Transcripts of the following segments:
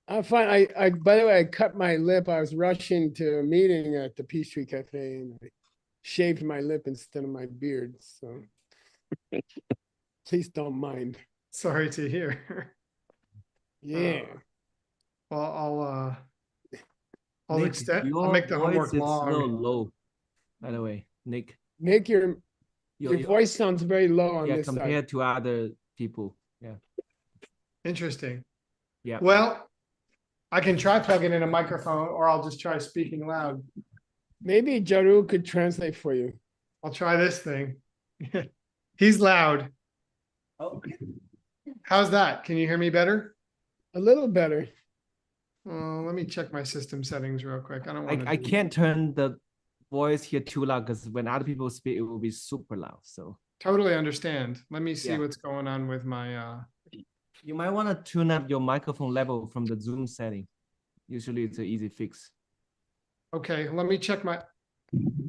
I'm fine. By the way, I cut my lip. I was rushing to a meeting at the Peachtree Cafe and I shaved my lip instead of my beard. So please don't mind. Sorry to hear. Yeah. Well, I'll Nick, extend. I'll your make the voice homework is a little long. low, by the way. Nick, Nick, your your voice sounds very low on yeah, this side. compared to other people. Yeah. Interesting. Yeah. Well, I can try plugging in a microphone, or I'll just try speaking loud. Maybe Jaru could translate for you. I'll try this thing. He's loud. Oh, How's that? Can you hear me better? A little better. Let me check my system settings real quick. I don't want to. I can't turn the voice here too loud because when other people speak, it will be super loud. So Totally understand. Let me see Yeah. what's going on with my. you might want to tune up your microphone level from the Zoom setting. Usually it's an easy fix. Okay, let me check my.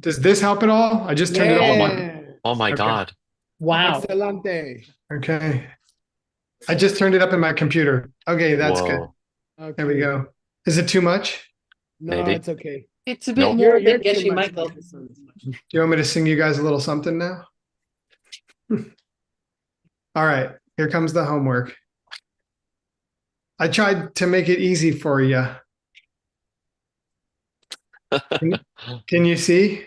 Does this help at all? I just turned it Oh on. my, oh my Okay. God. Wow. Excelente. Okay. I just turned it up in my computer. Okay, that's good. Whoa. Okay. There we go. Is it too much? No, Maybe. it's okay. It's a bit Nope. more You're than too Geshe much. Michael. Do you want me to sing you guys a little something now? All right, here comes the homework. I tried to make it easy for you. Can you see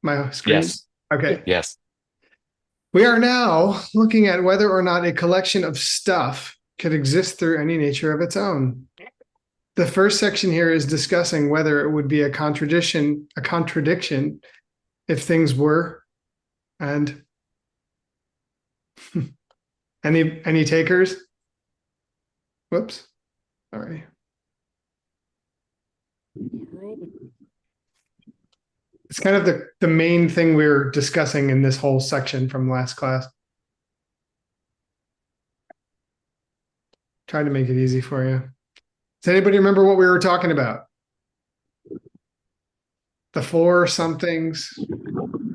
my screen? Yes. Okay. Yes. We are now looking at whether or not a collection of stuff could exist through any nature of its own. The first section here is discussing whether it would be a contradiction if things were. And any takers? Whoops. Sorry. It's kind of the main thing we're discussing in this whole section from last class. Trying to make it easy for you. Does anybody remember what we were talking about? The four somethings,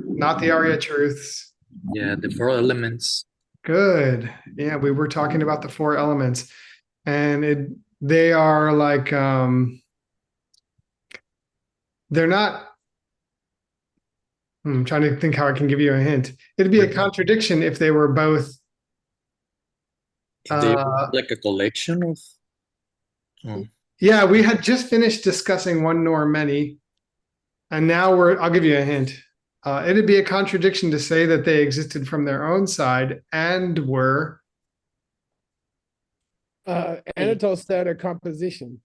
not the Arya truths. Yeah, the four elements. Good. Yeah, we were talking about the four elements. And they are like they're not. I'm trying to think how I can give you a hint. It'd be a contradiction if they were both If they were like a collection of. Oh, yeah, we had just finished discussing one nor many. And now I'll give you a hint. It'd be a contradiction to say that they existed from their own side and were. Anatole said a composition.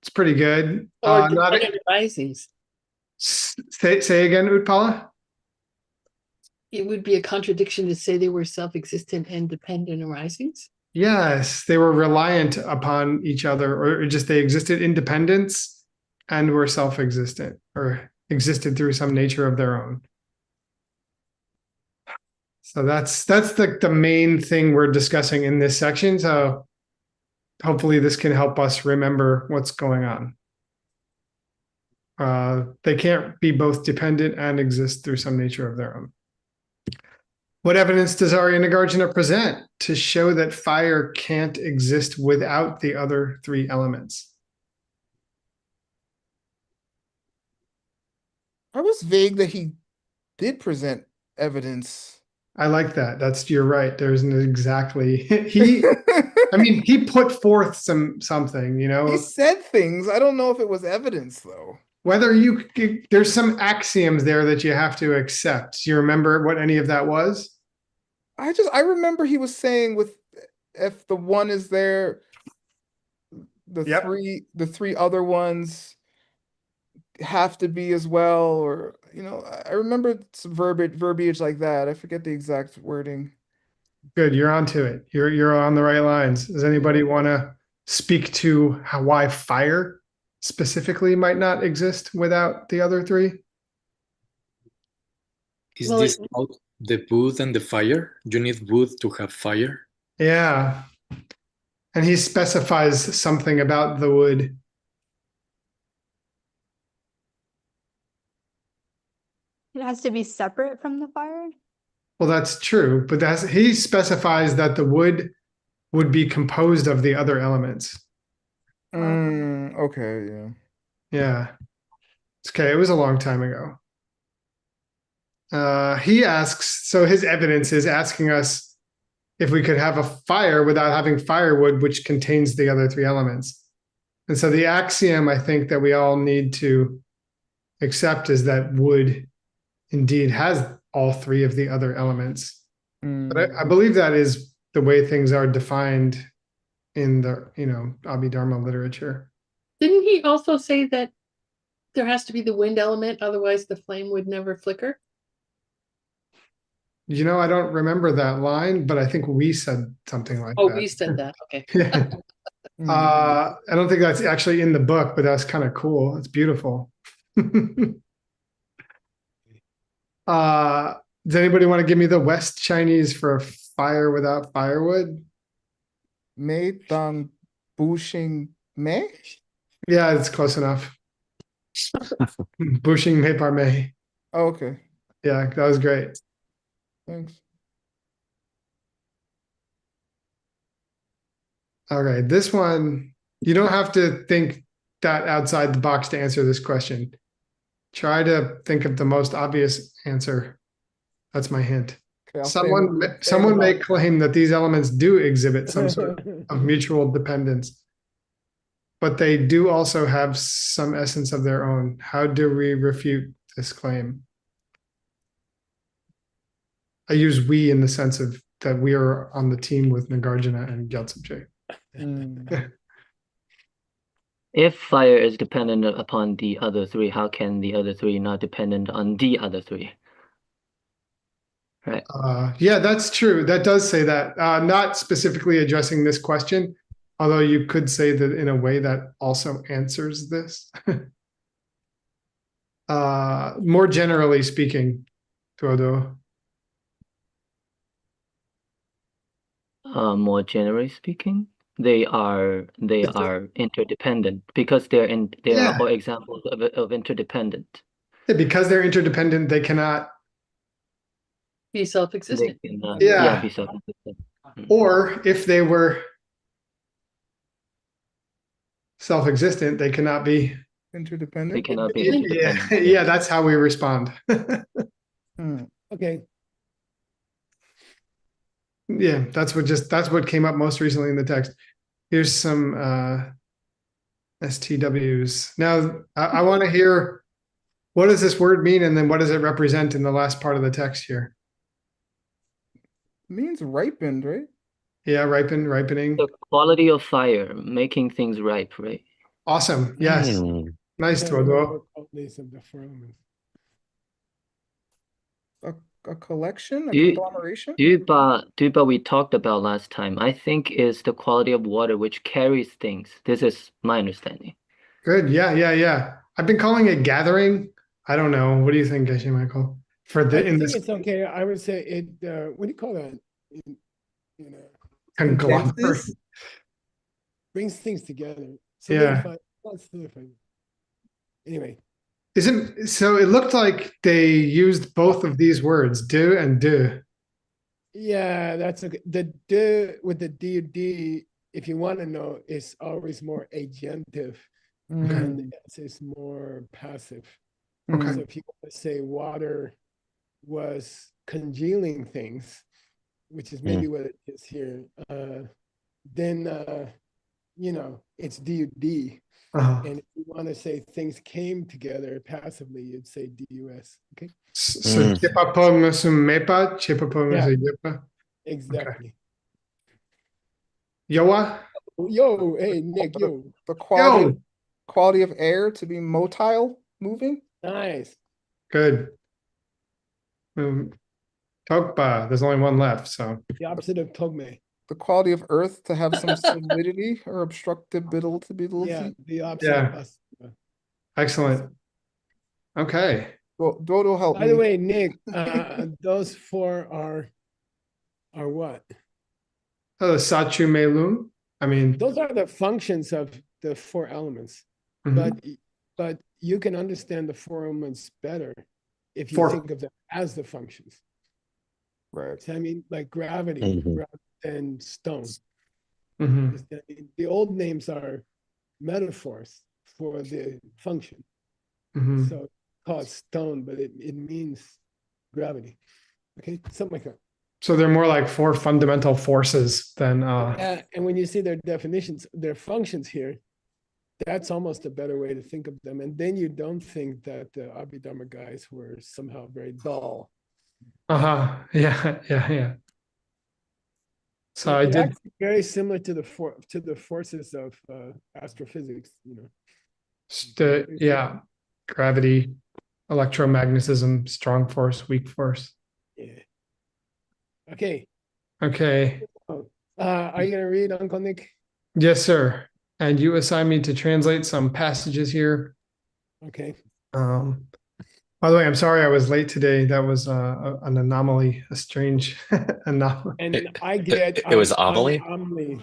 It's pretty good. Or Not dependent risings. say again, Utpala. It would be a contradiction to say they were self-existent and dependent arisings. Yes, they were reliant upon each other, or just they existed independence and were self-existent, or existed through some nature of their own. So that's the main thing we're discussing in this section. So hopefully this can help us remember what's going on. They can't be both dependent and exist through some nature of their own. What evidence does Arya Nagarjuna present to show that fire can't exist without the other three elements? I was vague that he did present evidence. I like that. You're right. There isn't exactly I mean, he put forth something, He said things. I don't know if it was evidence though. Whether there's some axioms there that you have to accept. Do you remember what any of that was? I remember he was saying if the one is there, the three other ones have to be as well, or I remember some verbiage like that. I forget the exact wording. Good, you're onto it. You're on the right lines. Does anybody want to speak to why fire specifically might not exist without the other three? Is this about the wood and the fire? You need wood to have fire? Yeah. And he specifies something about the wood. It has to be separate from the fire? Well, that's true, but he specifies that the wood would be composed of the other elements. Okay, yeah. Yeah. It's okay. It was a long time ago. He asks, so his evidence is asking us if we could have a fire without having firewood, which contains the other three elements. And so the axiom I think that we all need to accept is that wood indeed has all three of the other elements. But I believe that is the way things are defined in the, Abhidharma literature. Didn't he also say that there has to be the wind element, otherwise the flame would never flicker? I don't remember that line, but I think we said something like Oh, that. we said that. Okay. I don't think that's actually in the book, but that's kind of cool. It's beautiful. Does anybody want to give me the West Chinese for fire without firewood? Mei Dang Bushing Mei? Yeah, it's close enough. Bushing Mei Par Mei. Oh, okay. Yeah, that was great. Thanks. Okay, this one, you don't have to think that outside the box to answer this question. Try to think of the most obvious answer. That's my hint. Okay, Someone may claim that these elements do exhibit some sort of mutual dependence, but they do also have some essence of their own. How do we refute this claim? I use we in the sense of that we are on the team with Nagarjuna and Gyaltsabje. If fire is dependent upon the other three, how can the other three not dependent on the other three? Right. Yeah, that's true. That does say that. Not specifically addressing this question, although you could say that in a way that also answers this. More generally speaking, Tuodo. More generally speaking, they are interdependent because they Yeah. are all examples of interdependent. Yeah, because they're interdependent, they cannot. Be self-existent. They can, Yeah. be self-existent. Or if they were self-existent, they cannot be. They Interdependent? cannot be Yeah, interdependent. yeah, that's how we respond. Okay. Yeah, that's what came up most recently in the text. Here's some STWs. Now I want to hear, what does this word mean, and then what does it represent in the last part of the text here? Means ripened, right? Yeah, ripening. The quality of fire, making things ripe, right? Awesome. Yes. Nice, Yeah, Tuodo. qualities of the four elements. A collection, a Do you- conglomeration? Duba, we talked about last time, I think is the quality of water which carries things. This is my understanding. Good. Yeah. I've been calling it gathering. I don't know. What do you think, Geshe Michael? I think it's okay. I would say it. What do you call that? Conglomerate. Condenses? Brings things together. Yeah. Solidify, not solidify. Anyway, So it looked like they used both of these words, do and do. yeah, that's okay. The D with the D, if you want to know, is always more agentive, and the S is more passive. Okay. So if you want to say water was congealing things, which is maybe what it is here, then it's DUD. And if you want to say things came together passively, you'd say DUS. Okay. So chepapo mesum mepa, chepapo mesum yepa. Exactly. Yoa? Yo, hey Nick, yo. The quality of air to be motile, moving? Nice. Good. Tokpa, there's only one left, so. The opposite of Togme. The quality of earth to have some solidity or obstructability. Yeah, the opposite of us. Excellent. Okay. Well, Dodo help me. By the way, Nick, those four are what? Sachu Melun. I mean, Those are the functions of the four elements. But you can understand the four elements better if you think of them as the functions. Right. So, I mean, like gravity rather than stone. Mhm. The old names are metaphors for the function. Mhm. So it's called stone, but it means gravity. Okay, something like that. So they're more like four fundamental forces than And when you see their definitions, their functions here, that's almost a better way to think of them. And then you don't think that the Abhidharma guys were somehow very dull. yeah. So I They're did actually very similar to the forces of astrophysics, you know. yeah, gravity, electromagnetism, strong force, weak force. Yeah. Okay. Okay. Are you gonna read, Uncle Nick? Yes, sir. And you assign me to translate some passages here. Okay. By the way, I'm sorry I was late today. That was an anomaly, a strange anomaly. And I get It was Amelie? Amelie.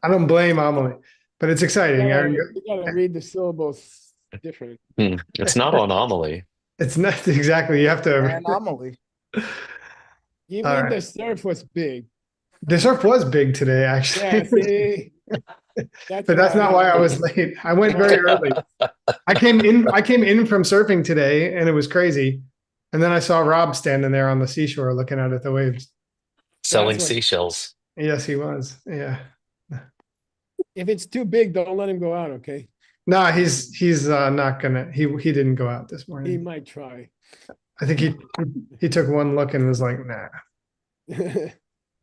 I don't blame Amelie, but it's exciting. You gotta read the syllables different. It's not on Amelie. It's not exactly. You have to. Anomaly. You All mean right. the surf was big? The surf was big today, actually. Yeah, see? But that's not why I was late. I went very early. I came in from surfing today, and it was crazy. And then I saw Rob standing there on the seashore looking out at the waves. Selling what- seashells. Yes, he was. Yeah. If it's too big, don't let him go out, okay? No, he's not gonna. He didn't go out this He morning. might try. I think he took one look and was like, nah.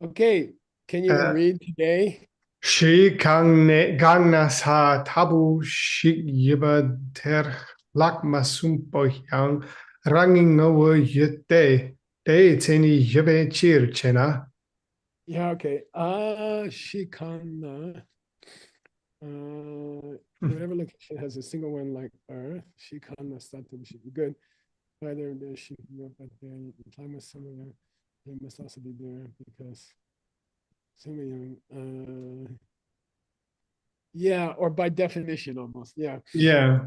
Okay, can you read today? Shi gangnas ha tabu shi yiba ter lakma sumpo yang ranging no yete de teni yibe chir chena. Yeah, okay. Shikana. Whatever location has a single one like Earth, Shikana Satum should be good. Either there she can go, but then the time was somewhere, they must also be there because yeah, or by definition almost. Yeah. Yeah,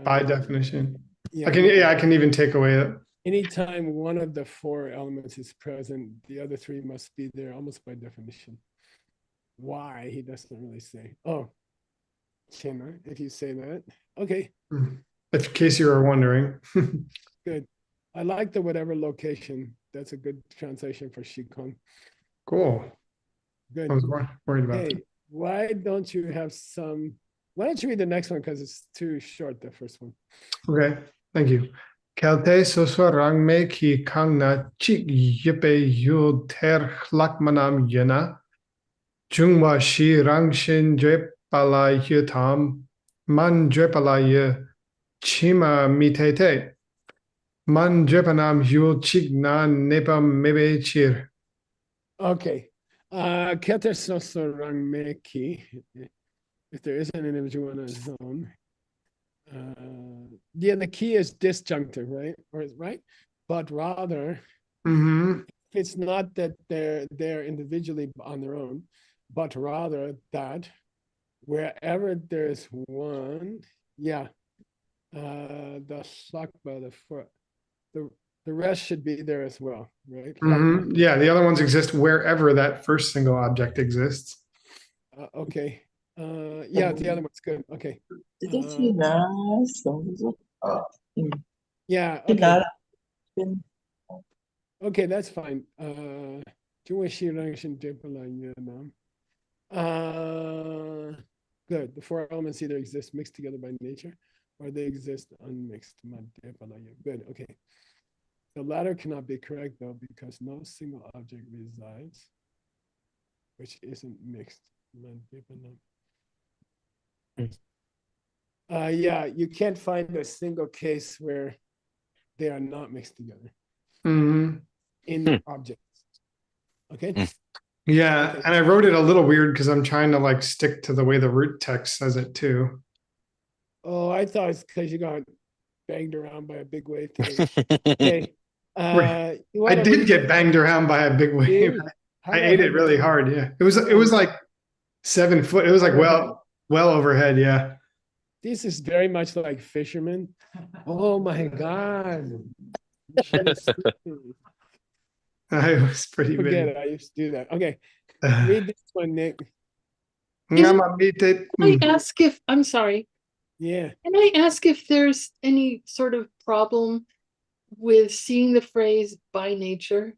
by definition. Yeah, I can even take away it. anytime one of the four elements is present, the other three must be there almost by definition. Why, he doesn't really say. Oh, Chena, if you say that. Okay. In case you were wondering. Good. I like the whatever location. That's a good translation for Shikon. Cool. Good. I was worried about Hey, that. why don't you read the next one because it's too short, the first one. Okay, thank you. Kelte soso rangme ki kangna chik yipe yu ter lakmanam yena. Jungwa shi rangshin drepala yutam man drepala yu chima mitete. Man drepanam yul chigna nepa mebe chir. Okay. Keter sosorang meki. If there is an individual in a zone. Yeah, the key is disjunctive, right? Right? But rather, it's not that they're individually on their own, but rather that wherever there's one, the sakba, the rest should be there as well, right? Yeah, the other ones exist wherever that first single object exists. Okay. Yeah, the other one's good. Okay. Yeah. Okay. Okay, that's fine. Good. The four elements either exist mixed together by nature or they exist unmixed. Good. Okay. The latter cannot be correct though, because no single object resides which isn't mixed. Yeah, you can't find a single case where they are not mixed together in objects. Okay. Yeah, Okay. and I wrote it a little weird because I'm trying to like stick to the way the root text says it too. Oh, I thought it's because you got banged around by a big wave today. Okay. I did get banged around by a big wave. I ate it really hard. Yeah, it was like 7 foot. It was like well overhead. Yeah. This is very much like fishermen. Oh my God. I was pretty big. Forget it. I used to do that. Okay. Read this one, Nick. Ngamamite. I ask if, I'm sorry, Yeah. can I ask if there's any sort of problem with seeing the phrase by nature?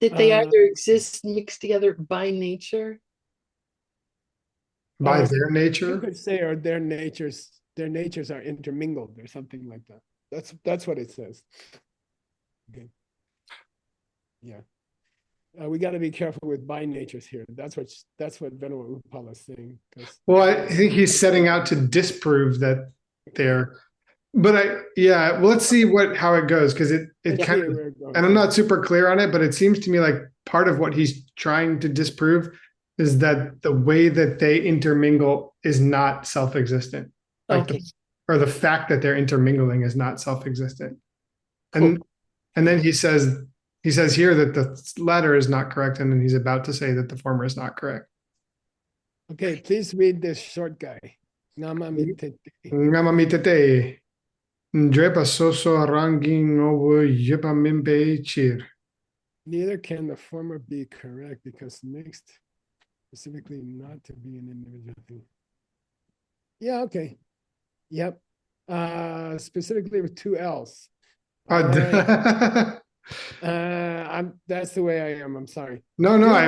That they either exist mixed together by nature? By Or their you nature. could say, or their natures are intermingled or something like that. That's what it says. Okay. Yeah. We got to be careful with by natures here. That's what Venerable Upala is saying. Well, I think he's setting out to disprove that they're. But well, let's see how it goes, because it kind of, and I'm not super clear on it, but it seems to me like part of what he's trying to disprove is that the way that they intermingle is not self-existent, like or the fact that they're intermingling is not self-existent. And then he says here that the latter is not correct, and then he's about to say that the former is not correct. Okay, please read this short guy. Namamitete. Namamitete. Drepa soso ranging over yipamimpe chir. Neither can the former be correct because mixed specifically not to be an individual thing. Yeah, okay. Yep. Specifically with two L's. Right. That's the way I am. I'm sorry. No, I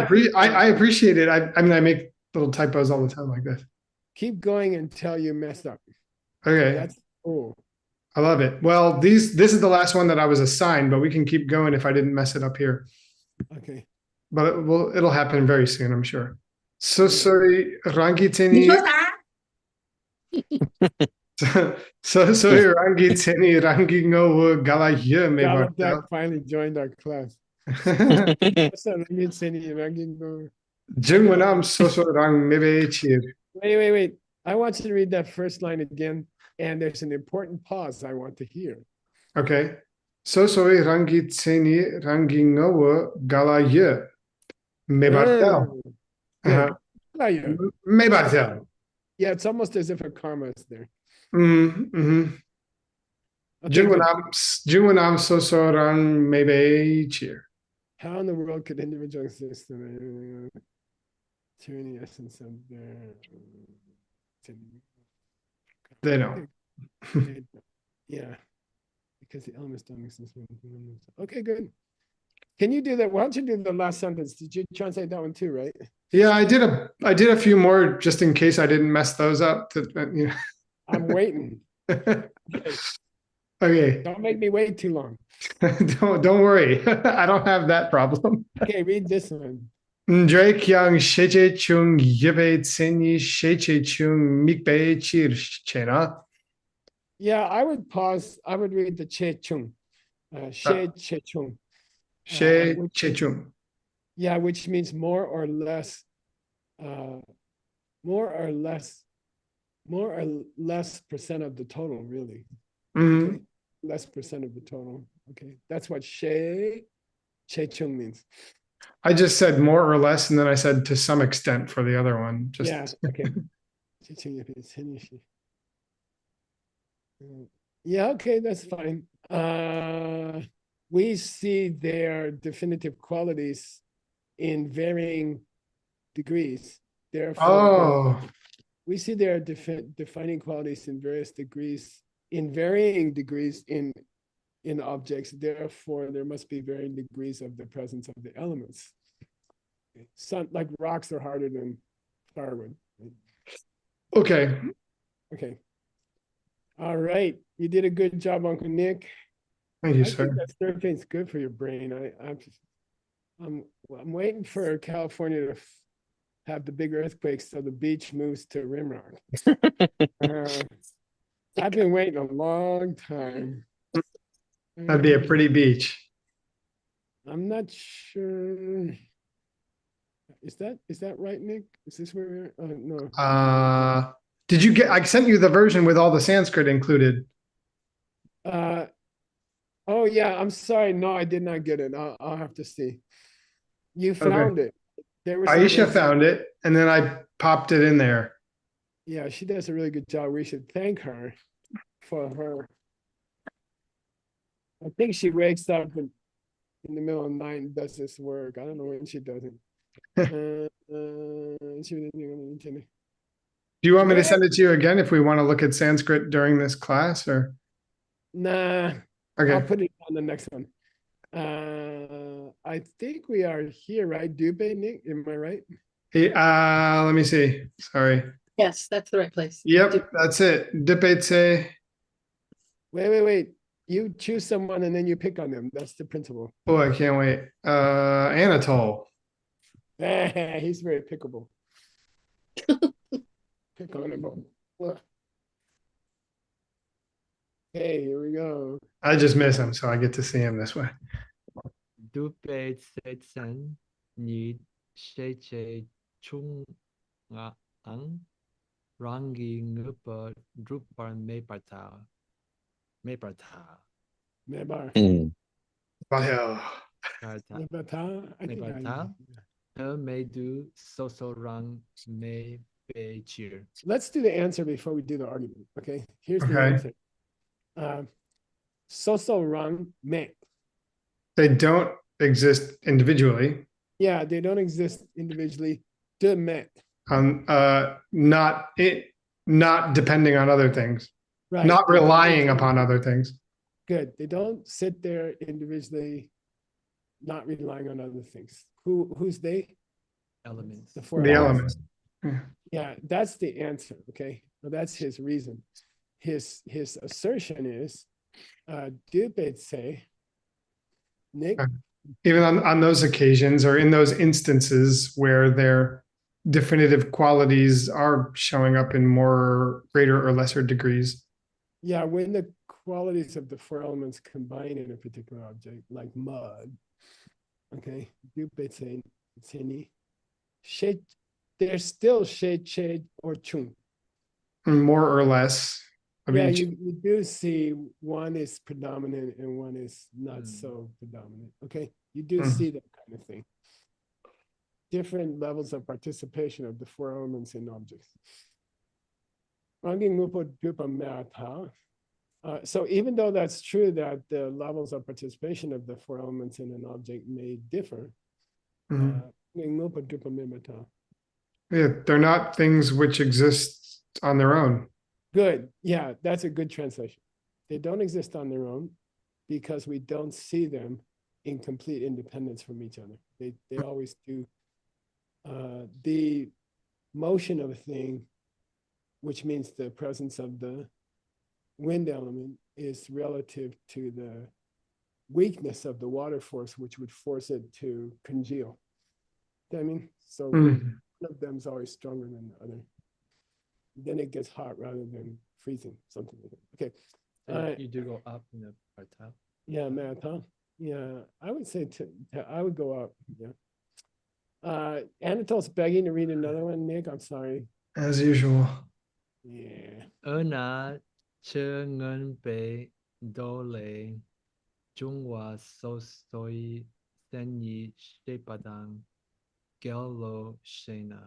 appreciate it. I mean, I make little typos all the time like this. Keep going until you mess up. Okay. That's cool. I love it. Well, this is the last one that I was assigned, but we can keep going if I didn't mess it up here. Okay. But it'll happen very soon, I'm sure. So sorry, Rangitini. So sorry, Rangitini, Rangingo Galaye Galapdak finally joined our class. Jungwanam Soso Rang Mebe Chir. Wait. I want you to read that first line again. And there's an important pause I want to hear. Okay. So sorry, Rangitseni Rangingo Galaye. Mebartel. Mebartel. Yeah, it's almost as if a karma is there. Junwanam Soso Rang Mebe Chir. How in the world could individual exist in tyranny essence of their They don't. Yeah, because the elements don't exist. Okay, good. Can you do that? Why don't you do the last sentence? Did you translate that one too, right? Yeah, I did a few more just in case I didn't mess those up. I'm waiting. Okay. Don't make me wait too long. Don't worry. I don't have that problem. Okay, read this one. Drake Young Sheche Chung Yebe Tseni Sheche Chung Mikbe Chir Chena. Yeah, I would pause. I would read the Che Chung. She Che Chung. She Che Chung. Yeah, which means more or less percent of the total, really. Okay. Less percent of the total. Okay. That's what Che Chung means. I just said more or less, and then I said to some extent for the other one. Just yeah, okay. Yeah, okay, that's fine. We see their definitive qualities in varying degrees. Therefore, we see their defining qualities in various degrees, in varying degrees in objects. Therefore, there must be varying degrees of the presence of the elements. Like rocks are harder than firewood. Okay. Okay. All right. You did a good job, Uncle Nick. Thank you, sir. That surfing's good for your brain. I'm waiting for California to have the big earthquakes so the beach moves to Rimrock. I've been waiting a long time. That'd be a pretty beach. I'm not sure. Is that right, Nick? Is this where we're? No. Did you get? I sent you the version with all the Sanskrit included. Oh yeah. I'm sorry. No, I did not get it. I'll have to see. You found it. Aisha found it, and then I popped it in there. Yeah, she does a really good job. We should thank her for her. I think she wakes up in the middle of the night and does this work. I don't know when she does it. Do Do you want me to send it to you again if we want to look at Sanskrit during this class, or? Nah, Okay. I'll put it on the next one. I think we are here, right? Dupe, Nick, am I right? Hey, let me see. Sorry. Yes, that's the right place. Yep, that's it. Dipetse. Wait. You choose someone and then you pick on them. That's the principle. Oh, I can't wait. Anatole. He's very pickable. Pick on him. Hey, here we go. I just miss him, so I get to see him this way. Du bê sẽ sẵn nhị sẽ chế chung ngã ấn rangi ngữ bờ rút bờ mê bà thà mê bà thà Mebar. Mm. Wow. bà thà Mebata. I mê think bà I- thà thơ mê du so so rang mê bê cheer. Let's do the answer before we do the argument. Okay, here's the Okay. answer. So rang me. They don't exist individually. Yeah, they don't exist individually. De met. Not depending on other things. Right. Not They don't relying exist- upon other things. Good. They don't sit there individually, not relying on other things. Who's they? Elements. The four The elements. elements. Yeah, that's the answer. Okay. Well, that's his reason. His assertion is say Nick. Even on those occasions or in those instances where their definitive qualities are showing up in more greater or lesser degrees. Yeah, when the qualities of the four elements combine in a particular object, like mud, okay, there's still shade, or chung. More or less of Yeah, each. you do see one is predominant and one is not so predominant. Okay, you do see that kind of thing. Different levels of participation of the four elements in objects. So even though that's true that the levels of participation of the four elements in an object may differ, Yeah, they're not things which exist on their own. good. Yeah, that's a good translation. They don't exist on their own because we don't see them in complete independence from each other. They always do. The motion of a thing, which means the presence of the wind element, is relative to the weakness of the water force, which would force it to congeal. You know what I mean? So one of them is always stronger than the other. Then it gets hot rather than freezing, something like that. Okay. So you do go up in the part top. Yeah, marathon. Yeah, I would say I would go up. Yeah. Anatole's begging to read another one, Nick. I'm sorry. As usual. Yeah. Ở nà chơ ngân bê đô lệ Trung Hoa so soi sen yi she padang gello shena.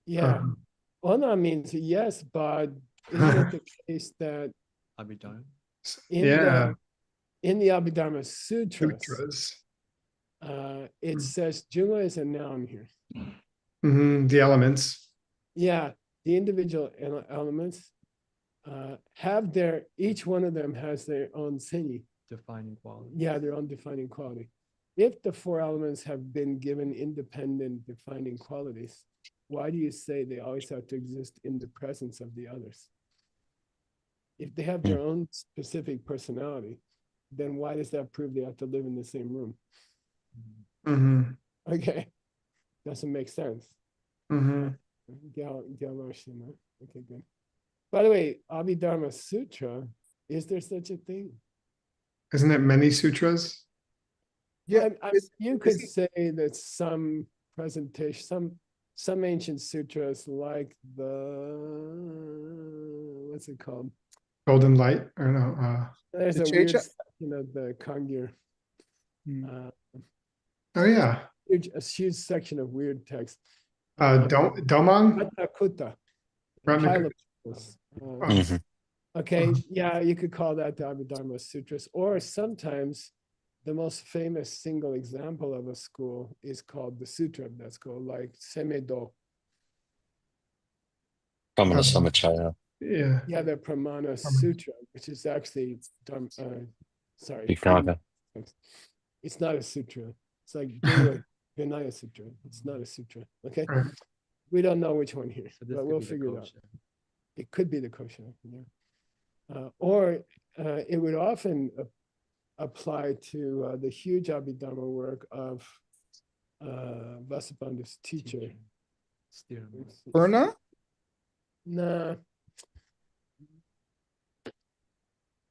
Yeah. Ona means yes, but isn't it the case that Abhidharma. in the Abhidharma Sutras, Sutras. it says Junga is a noun here. The elements. Yeah, the individual elements have each one of them has their own seni. Defining quality. Yeah, their own defining quality. If the four elements have been given independent defining qualities, why do you say they always have to exist in the presence of the others? If they have their own specific personality, then why does that prove they have to live in the same room? Okay, doesn't make sense. Okay, good. By the way, Abhidharma Sutra, is there such a thing? Isn't it many sutras? Yeah, you could say that some presentation, some ancient sutras, like what's it called? Golden Light, or no? There's The a weird Checha? section of the Kangir. Oh yeah. A huge section of weird text. Domang. Ratnakuta. Ratnakuta. Okay, yeah, you could call that the Abhidharma Sutras, or sometimes the most famous single example of a school is called the Sutra of that school, like Semedo. Pramana Samachaya. Yeah. Yeah, the Pramana Sutra, which is actually, sorry, Vikanga. it's not a sutra. It's like Vinaya Sutra. It's not a sutra. Okay, Right. we don't know which one here, So this but could we'll be the figure it out. kosher. It could be the kosher. Yeah. Or it would often apply to the huge Abhidharma work of Vasubandhu's teacher. Purna? Nah.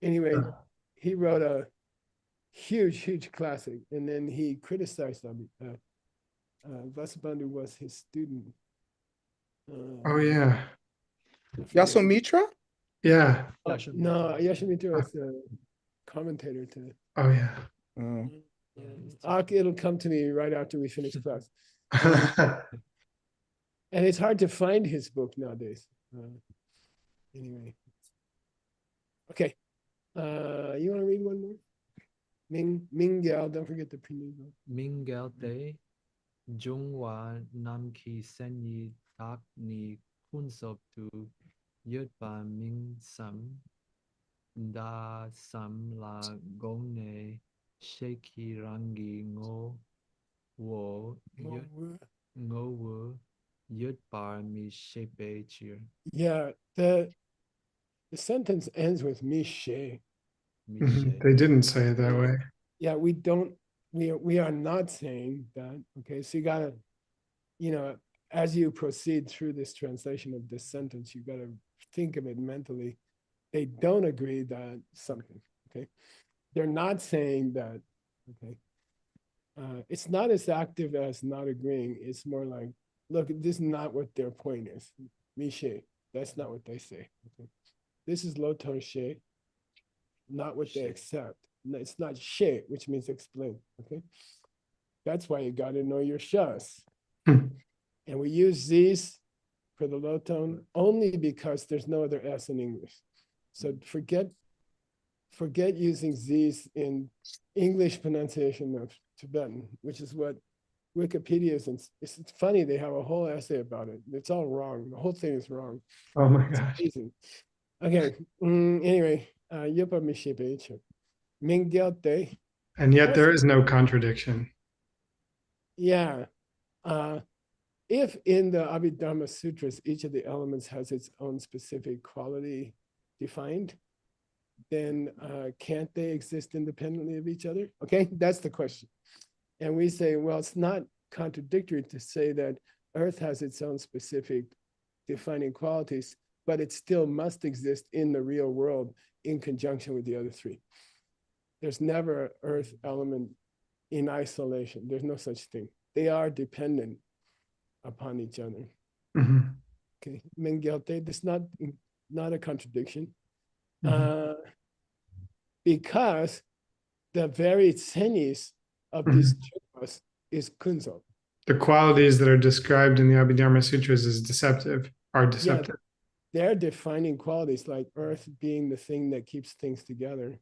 Anyway, he wrote a huge classic, and then he criticized Vasubandhu was his student. Oh yeah. Yasomitra? Yeah. No, Yashomitra was the commentator to. Oh yeah. It'll come to me right after we finish class. And it's hard to find his book nowadays. Anyway. Okay. You want to read one more? Mingyao, don't forget the prelude. Mingyao Te, Jungwa Namki Senyi Tak Ni Kunsop Tu Yutpa Ming Sam Da Sam La Gongne Sheki Rangi Ngo Wo Yut Ngo Wo Yutpa Mi Shepe Chir. Yeah, the sentence ends with Mishe. They didn't say it that way. Yeah, we are not saying that. Okay, so you gotta, as you proceed through this translation of this sentence, you gotta think of it mentally. They don't agree that something. Okay, they're not saying that. Okay, it's not as active as not agreeing. It's more like, look, this is not what their point is. Mishe, that's not what they say. Okay, this is lo tong she. Not what they accept. No, it's not she, which means explain. Okay, that's why you got to know your shas. And we use these for the low tone only because there's no other s in English. So forget using these in English pronunciation of Tibetan, which is what Wikipedia is. It's funny, they have a whole essay about it. It's all wrong. The whole thing is wrong. Oh my gosh. Okay. Anyway, Yupa Mishibecha. Mingyate. And yet there is no contradiction. Yeah. If in the Abhidharma Sutras, each of the elements has its own specific quality defined, then can't they exist independently of each other? Okay, that's the question. And we say, well, it's not contradictory to say that Earth has its own specific defining qualities, but it still must exist in the real world in conjunction with the other three. There's never an Earth element in isolation. There's no such thing. They are dependent upon each other. Mm-hmm. Okay, Mengyelte, that's not a contradiction. Because the very tsenis of these chukwas is kunzo. The qualities that are described in the Abhidharma Sutras are deceptive. Yeah, they're defining qualities like earth being the thing that keeps things together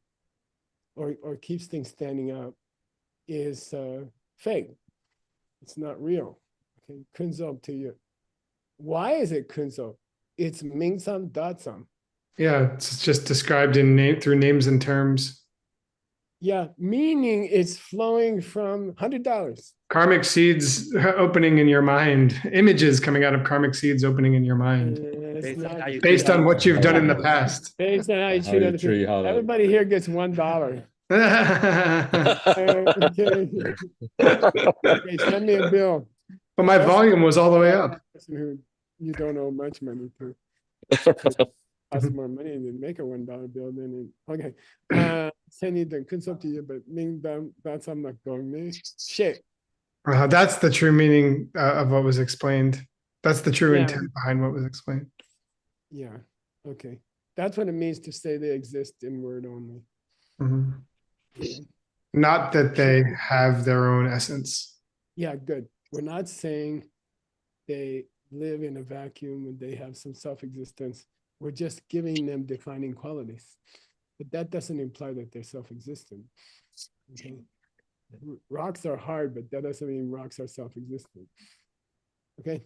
or keeps things standing up is fake. It's not real. Okay, kunzo to you. Why is it kunzo? It's mingsam datsam. Yeah, it's just described through names and terms. Yeah, meaning it's flowing from $100. Karmic seeds opening in your mind, images coming out of karmic seeds opening in your mind. Based on what you've done in the past. Based on how you treat other people. Everybody here gets $1. Okay, send me a bill. But my volume was all the way up. Who you don't owe much money to. Cost more money to make a $1 bill than it. Okay. Send you the consult to you, but Ming that's I'm not going me. Shit. That's the true meaning of what was explained. That's the true intent behind what was explained. Yeah. Okay. That's what it means to say they exist in word only. Mm-hmm. Okay. Not that they have their own essence. Yeah, good. We're not saying they live in a vacuum and they have some self-existence. We're just giving them defining qualities. But that doesn't imply that they're self-existent. Okay. Rocks are hard, but that doesn't mean rocks are self-existent. Okay.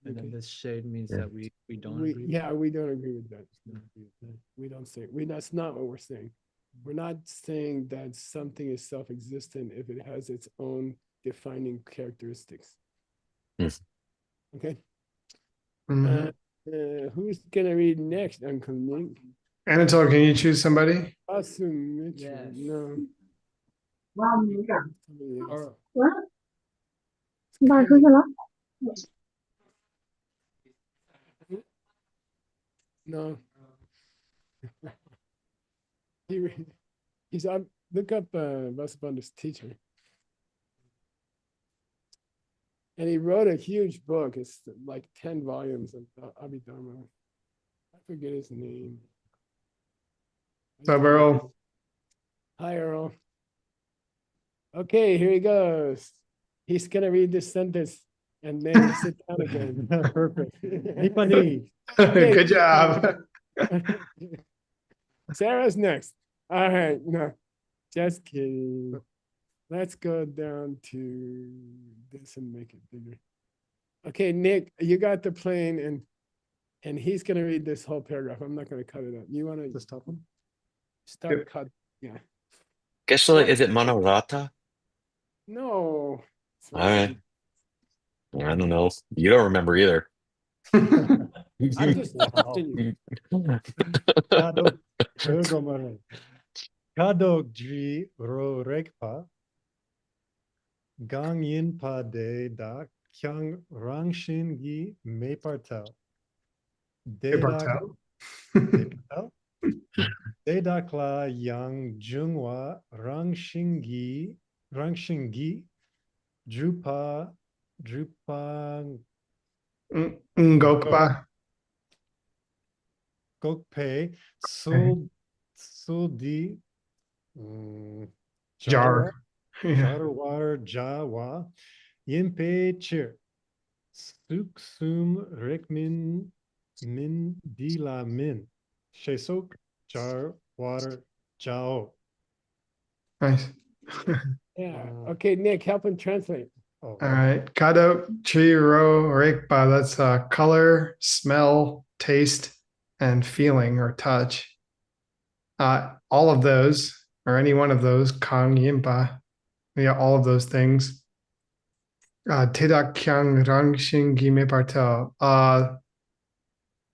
And then Okay. this shade means Yeah. that we don't We, agree. yeah, we don't agree with that. We don't say, that's not what we're saying. We're not saying that something is self-existent if it has its own defining characteristics. Mm. Okay. Mhm. Who's gonna read next, Uncle Nick? Anatole, can you choose somebody? Awesome, Mitchell. Yes. No. Or No. He's on. Look up Vasubandhu's teacher. And he wrote a huge book. It's like 10 volumes of Abhidharma. I forget his name. What's up, Earl? Hi, Earl. Okay, here he goes. He's gonna read this sentence and then sit down again. Perfect. Nipani. Good job. Sarah's next. All right, no, just kidding. Let's go down to this and make it bigger. Okay, Nick, you got the plane, and he's gonna read this whole paragraph. I'm not gonna cut it up. You wanna This top one? start Yep. cut? Yeah. Geshe, is it Manorata? No. it's All right. wrong. I don't know. You don't remember either. I'm just Wow. testing you. Kadok, Ergomare. Kadok Dri Ro Rekpa. Gang Yin Pa De Da Kyang Rangshin Gi Me Partel. Bartel. Deda Kla Yang Jungwa Rangshingi Drupa Ngokpa. Gokpe Suldi Jar. Yeah. Jarwar Jawa Yimpe Chir Suksum Rekmin Min Dila Min Shesok Jar Water Jao. Nice. Yeah. Okay, Nick, help him translate. Oh, All right. Kado Chiro Rekpa. That's color, smell, taste, and feeling or touch. All of those, or any one of those, Kang Yimpa. Yeah, all of those things. Tedak Kyang Rangshin Gime Partel.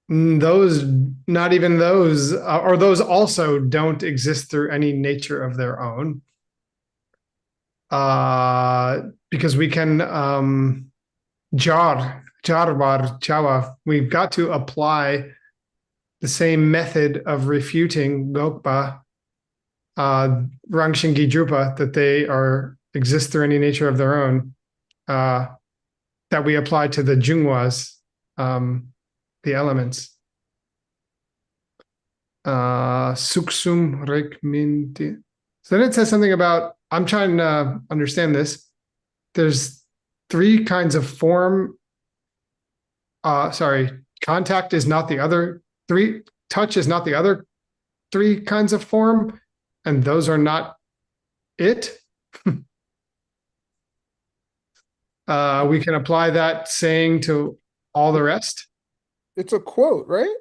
Those, not even those, or those also don't exist through any nature of their own. Because we can jarbar chawa. We've got to apply the same method of refuting Gokpa, Rangshingi Drupa, that they exist through any nature of their own, that we apply to the Jungwas, the elements. Suksum Rekminti. So then it says something about, I'm trying to understand this. There's three kinds of form. Contact is not the other three. Touch is not the other three kinds of form, and those are not it. We can apply that saying to all the rest. It's a quote, right?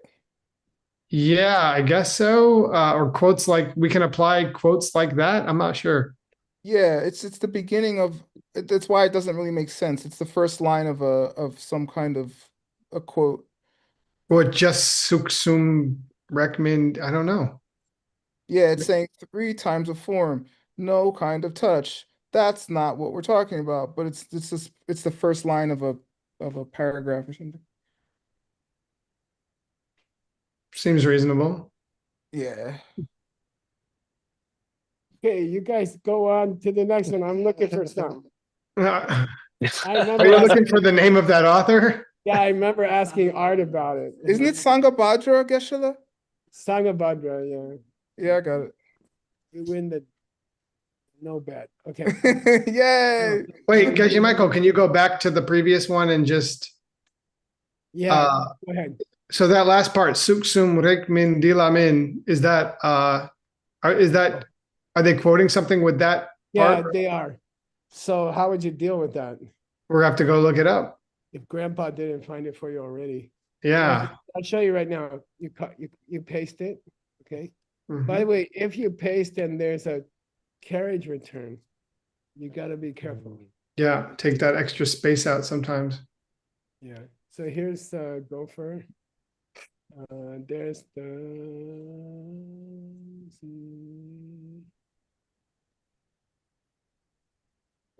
Yeah, I guess so. Or quotes like, we can apply quotes like that. I'm not sure. Yeah, it's the beginning of. That's why it doesn't really make sense. It's the first line of some kind of a quote. Or just suksum recommend. I don't know. Yeah, it's saying three times a form, no kind of touch. That's not what we're talking about, but it's the first line of a paragraph or something. Seems reasonable. Yeah. Okay, you guys go on to the next one. I'm looking for some. Are I remember you looking asking, for the name of that author? yeah, I remember asking Art about it. Isn't it Sangabhadra, Geshe? Sangabhadra, yeah. Yeah, I got it. You win the no bet. Okay. Yay! Wait, Geshe Michael, can you go back to the previous one and just Yeah, go ahead. so that last part, suksum rekmin dilamin, is that are they quoting something with that Yeah, Part? they are. So how would you deal with that We're gonna have to go look it up. if Grandpa didn't find it for you already? Yeah. I'll show you right now. You paste it, okay? By the Mhm. way, if you paste and there's a carriage return, you gotta be careful. Yeah, take that extra space out sometimes. Yeah, so here's Gopher. There's the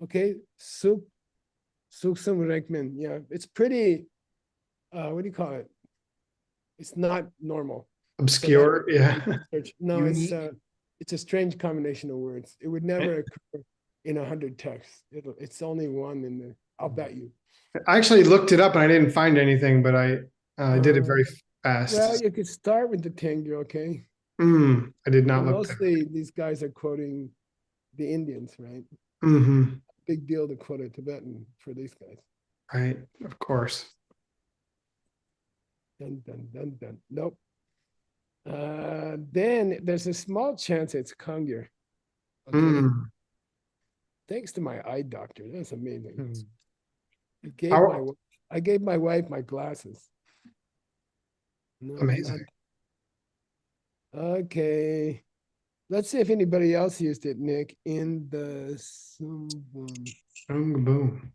okay, Suksum Rekman. Yeah, it's pretty what do you call it? It's not normal. So Obscure, that's yeah. search. No, Unique. it's a strange combination of words. It would never occur in 100 texts. It's only one in the, I'll bet you. I actually looked it up and I didn't find anything, but I did it very fast. Well, you could start with the Tengri, okay? I did not And look. mostly these guys are quoting the Indians, right? Mm-hmm. Big deal to quote a Tibetan for these guys. Right, of course. Dun, dun, dun, dun. Nope. Then there's a small chance it's Kangyur. Okay. Mm. Thanks to my eye doctor. That's amazing. How- I gave my wife my glasses. No, Amazing. okay. Let's see if anybody else used it, Nick, in the Sumbun. Boom.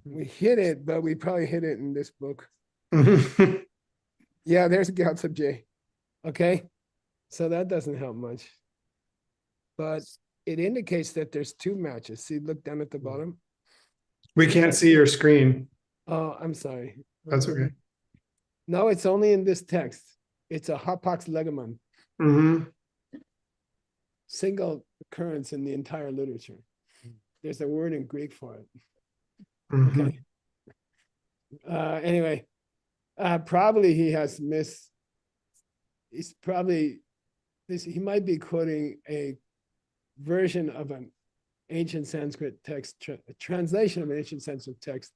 We hit it, but we probably hit it in this book. Mhm. Yeah, there's Gyaltsab J. Okay. So that doesn't help much. But it indicates that there's two matches. See, look down at the bottom. We can't see your screen. Oh, I'm sorry. That's okay. No, it's only in this text. It's a Hapax Legomen, Mm-hmm. single occurrence in the entire literature. There's a word in Greek for it. Mm-hmm. Okay. Anyway, probably he has missed. He's probably this. He might be quoting a version of an ancient Sanskrit text, a translation of an ancient Sanskrit text,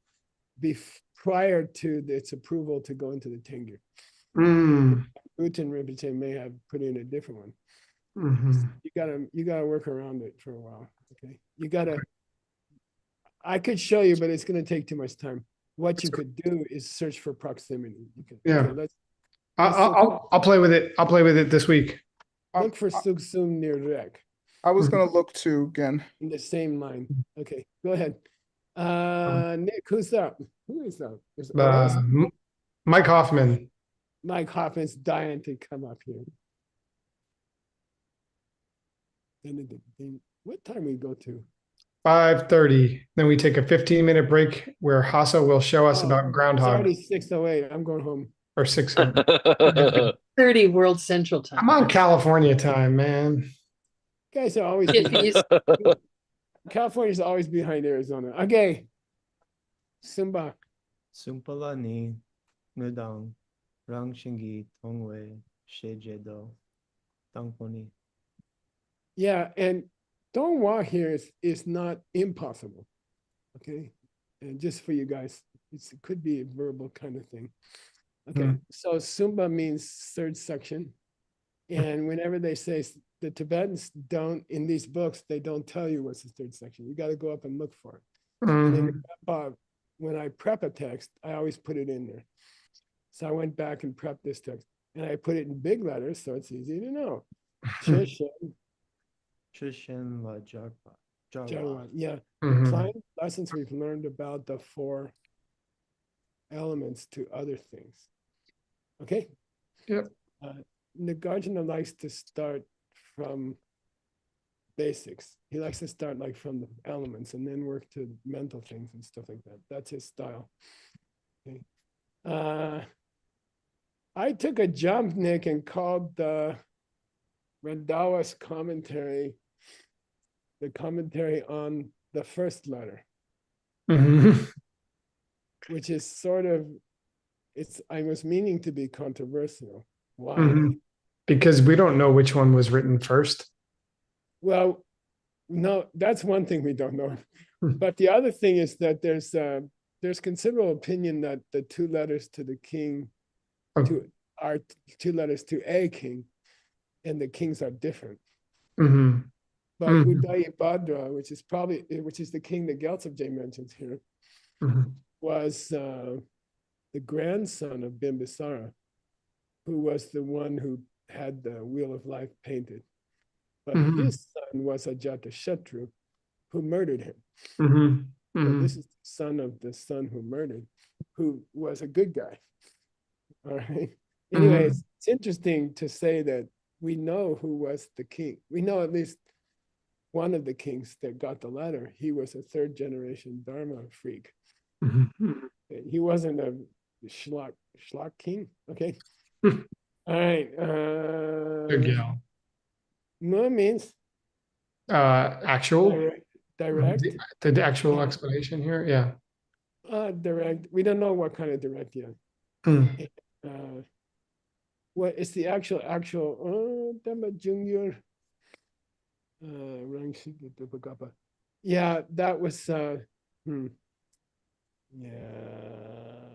prior to its approval to go into the Tengri. Mm. Uten Rinpoche may have put in a different one. Mm-hmm. You gotta work around it for a while. Okay, I could show you, but it's gonna take too much time. What you could do is search for proximity. Yeah. Okay, let's I'll play with it. I'll play with it this week. look for Suksum near Rek I was gonna look too again. in the same line. Okay, go ahead. Nick, who's up? Who is up? Mike Hoffman. Mike Hoffman's dying to come up here. What time we go to? 5:30. Then we take a 15-minute break where Hasso will show us about It's groundhog, already 6:08. I'm going home. or 6. 30 World Central Time. I'm on California time, man. You guys are always Yes. California's always behind Arizona. Okay. Simba. Sumpala ni Ngudang Rang Shingi Tongwei Shejedo Tangponi. Yeah, and Dongwa here is not impossible. Okay. And just for you guys, it could be a verbal kind of thing. Okay. So Sumba means third section. And whenever they say the Tibetans don't, in these books, they don't tell you what's the third section. You got to go up and look for it. And then when I prep a text, I always put it in there. So I went back and prepped this text, and I put it in big letters, so it's easy to know. Chishin La Jarpa. Jarwa. Yeah. Mhm. Client lessons we've learned about the 4 elements to other things. Okay. Yep. Nagarjuna likes to start from basics. He likes to start like from the elements and then work to mental things and stuff like that. That's his style. Okay. I took a jump, Nick, and called the Rendawa's commentary, the commentary on the first letter, Mhm. which is sort of, I was meaning to be controversial. Why? Mhm. Because we don't know which one was written first. Well, no, that's one thing we don't know. But the other thing is that there's considerable opinion that the 2 letters to the king are 2 letters to a king, and the kings are different. Mm-hmm. But Mhm. Udayabhadra, which is the king that Gyaltsabje mentions here, Mm-hmm. was the grandson of Bimbisara, who was the one who had the Wheel of Life painted. But Mm-hmm. his son was Ajatashatru, who murdered him. Mm-hmm. So Mm-hmm. this is the son of the son who murdered, who was a good guy. All right. Anyway, Mhm. it's interesting to say that we know who was the king. We know at least one of the kings that got the letter. He was a third generation Dharma freak. Mhm. He wasn't a schlock king. Okay. Mhm. All right. Good gal. No means Actual, direct. the actual explanation here. Yeah. Direct. We don't know what kind of direct yet. Mm. What is the actual Dhamma Junior yeah, that was yeah,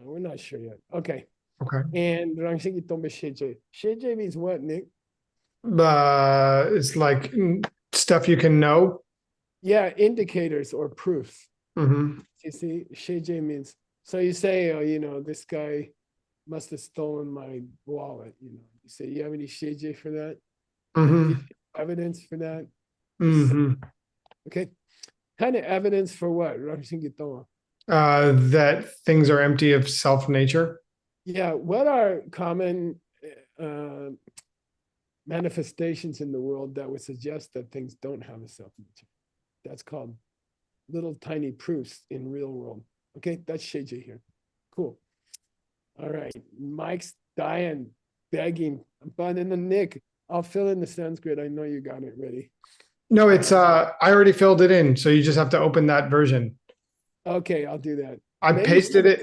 we're not sure yet. Okay. Okay. And Rangshiki Tombe Sheje. Sheje means what, Nick? It's like stuff you can know. Yeah, indicators or proofs. Mm-hmm. You see, Sheje means, so you say, oh, this guy must have stolen my wallet. You say, you have any Sheje for that? Mm-hmm. Evidence for that? Mm-hmm. Okay. Kind of evidence for what? Rangshiki Toma. That things are empty of self nature. Yeah, what are common manifestations in the world that would suggest that things don't have a self nature? That's called little tiny proofs in real world. Okay, that's Sheje here. Cool. All right, Mike's dying, begging, but in the Nick, I'll fill in the Sanskrit. I know you got it ready. No, it's I already filled it in, so you just have to open that version. Okay, I'll do that. I Maybe pasted it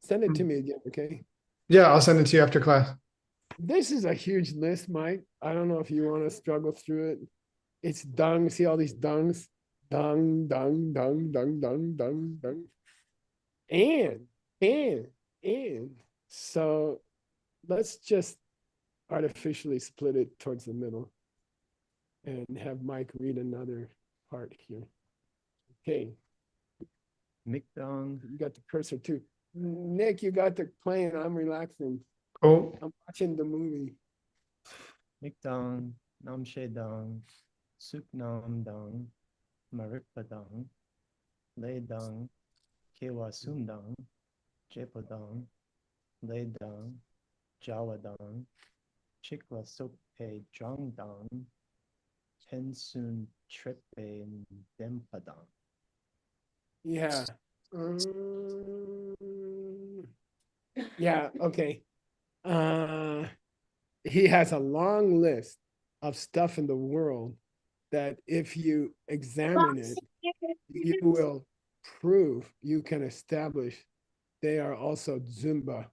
send it to me again, okay? Yeah, I'll send it to you after class. This is a huge list, Mike. I don't know if you want to struggle through it. It's dung. See all these dungs? Dung, dung, dung, dung, dung, dung, dung. And. So let's just artificially split it towards the middle and have Mike read another part here. Okay. Mikdong. You got the cursor too. Nick, you got the plane. I'm relaxing. Oh. I'm watching the movie. Mikdong, Namshedong, Suknamdong, Marikpadong, Laydong, Kewasumdong, Jepodong, Laydong, Jawadong, Chikla Sope Drongdong, Hensun Trepe Dempadong. Yeah. Yeah, okay. He has a long list of stuff in the world that if you examine it, you will prove, you can establish they are also Zumba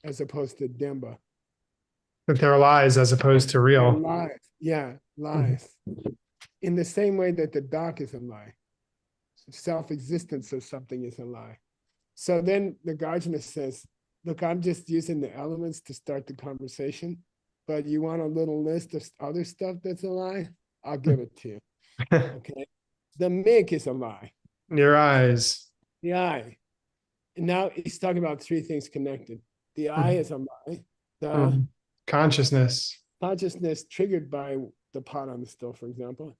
as opposed to Demba. That they're lies as opposed to They're real. lies. Yeah, lies. In the same way that the dark is a lie. Self-existence of something is a lie. So then the Nagarjuna says, look, I'm just using the elements to start the conversation, but you want a little list of other stuff that's a lie? I'll give it to you. Okay. The mig is a lie. Your eyes. The eye. And now he's talking about three things connected. The eye is a lie. The consciousness. Consciousness triggered by the pot on the stove, for example.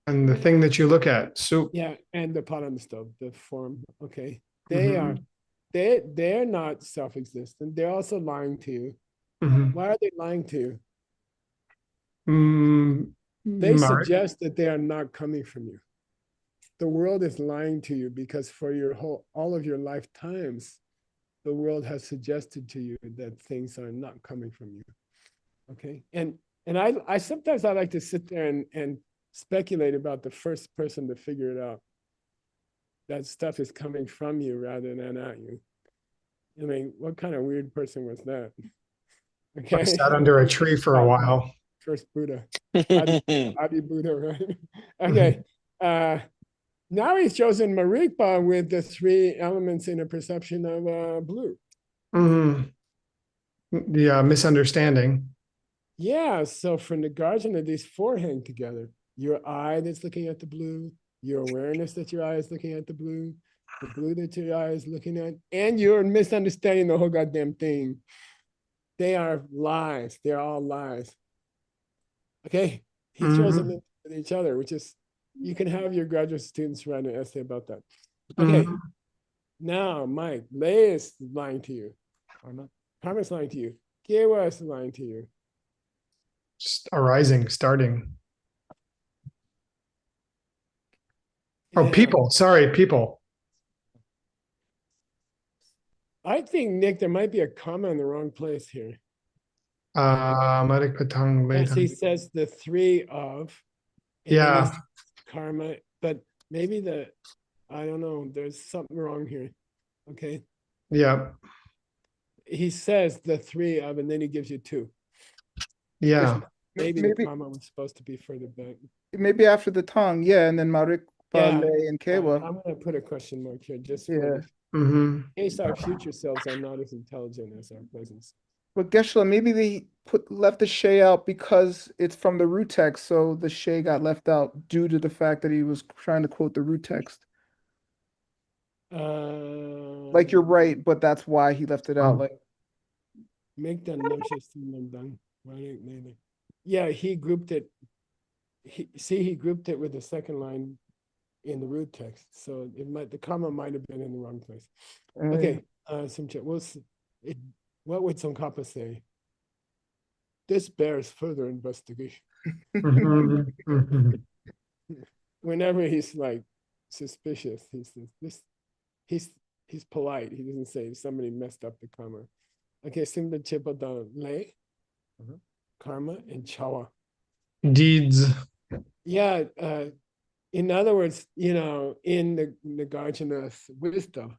And the thing that you look at, soup. Yeah, and the pot on the stove, the form. Okay. They're not self-existent. They're also lying to you. Why are they lying to you? They suggest that they are not coming from you. The world is lying to you because for all of your lifetimes, the world has suggested to you that things are not coming from you. Okay. And I sometimes I like to sit there and speculate about the first person to figure it out. That stuff is coming from you rather than at you. I mean, what kind of weird person was that? Okay. I sat under a tree for a while. First Buddha. Adi Buddha, right? Okay. Now he's chosen Marikpa with the three elements in a perception of blue. the misunderstanding. Yeah, so for Nagarjuna, these four hang together. Your eye that's looking at the blue, your awareness that your eye is looking at the blue that your eye is looking at, and you're misunderstanding the whole goddamn thing. They are lies. They're all lies. Okay? He throws them in with each other, which is, you can have your graduate students write an essay about that. Okay. Now, Mike, Lei is lying to you. Karma's lying to you. Kiewa is lying to you. Arising, starting. Oh, Yeah. people. Sorry, people. I think, Nick, there might be a comma in the wrong place here. Marik Patang Yes, he Later. says the three of, and then he Yeah. says karma, but maybe I don't know, there's something wrong here. Okay. Yeah. He says the three of, and then he gives you two. Yeah. Maybe the Maybe comma was supposed to be further back. maybe after the tongue, yeah, and then Marik, Yeah. Lei, and Kewa. I'm going to put a question mark here just Yeah. for Mm-hmm. in case our future selves are not as intelligent as our present. But Geshe, maybe they left the Shay out because it's from the root text, so the Shay got left out due to the fact that he was trying to quote the root text. Like you're right, but that's why he left it out. Like Make that done. Yeah, he grouped it. He grouped it with the second line in the root text, so the comma might have been in the wrong place. Okay, what would Tsongkhapa say? This bears further investigation. Whenever he's like suspicious, he says this. He's polite. He doesn't say somebody messed up the comma. Okay, Simba Chipada Lei, karma, and Chawa. Deeds. Yeah, in other words, in the Nagarjuna's wisdom,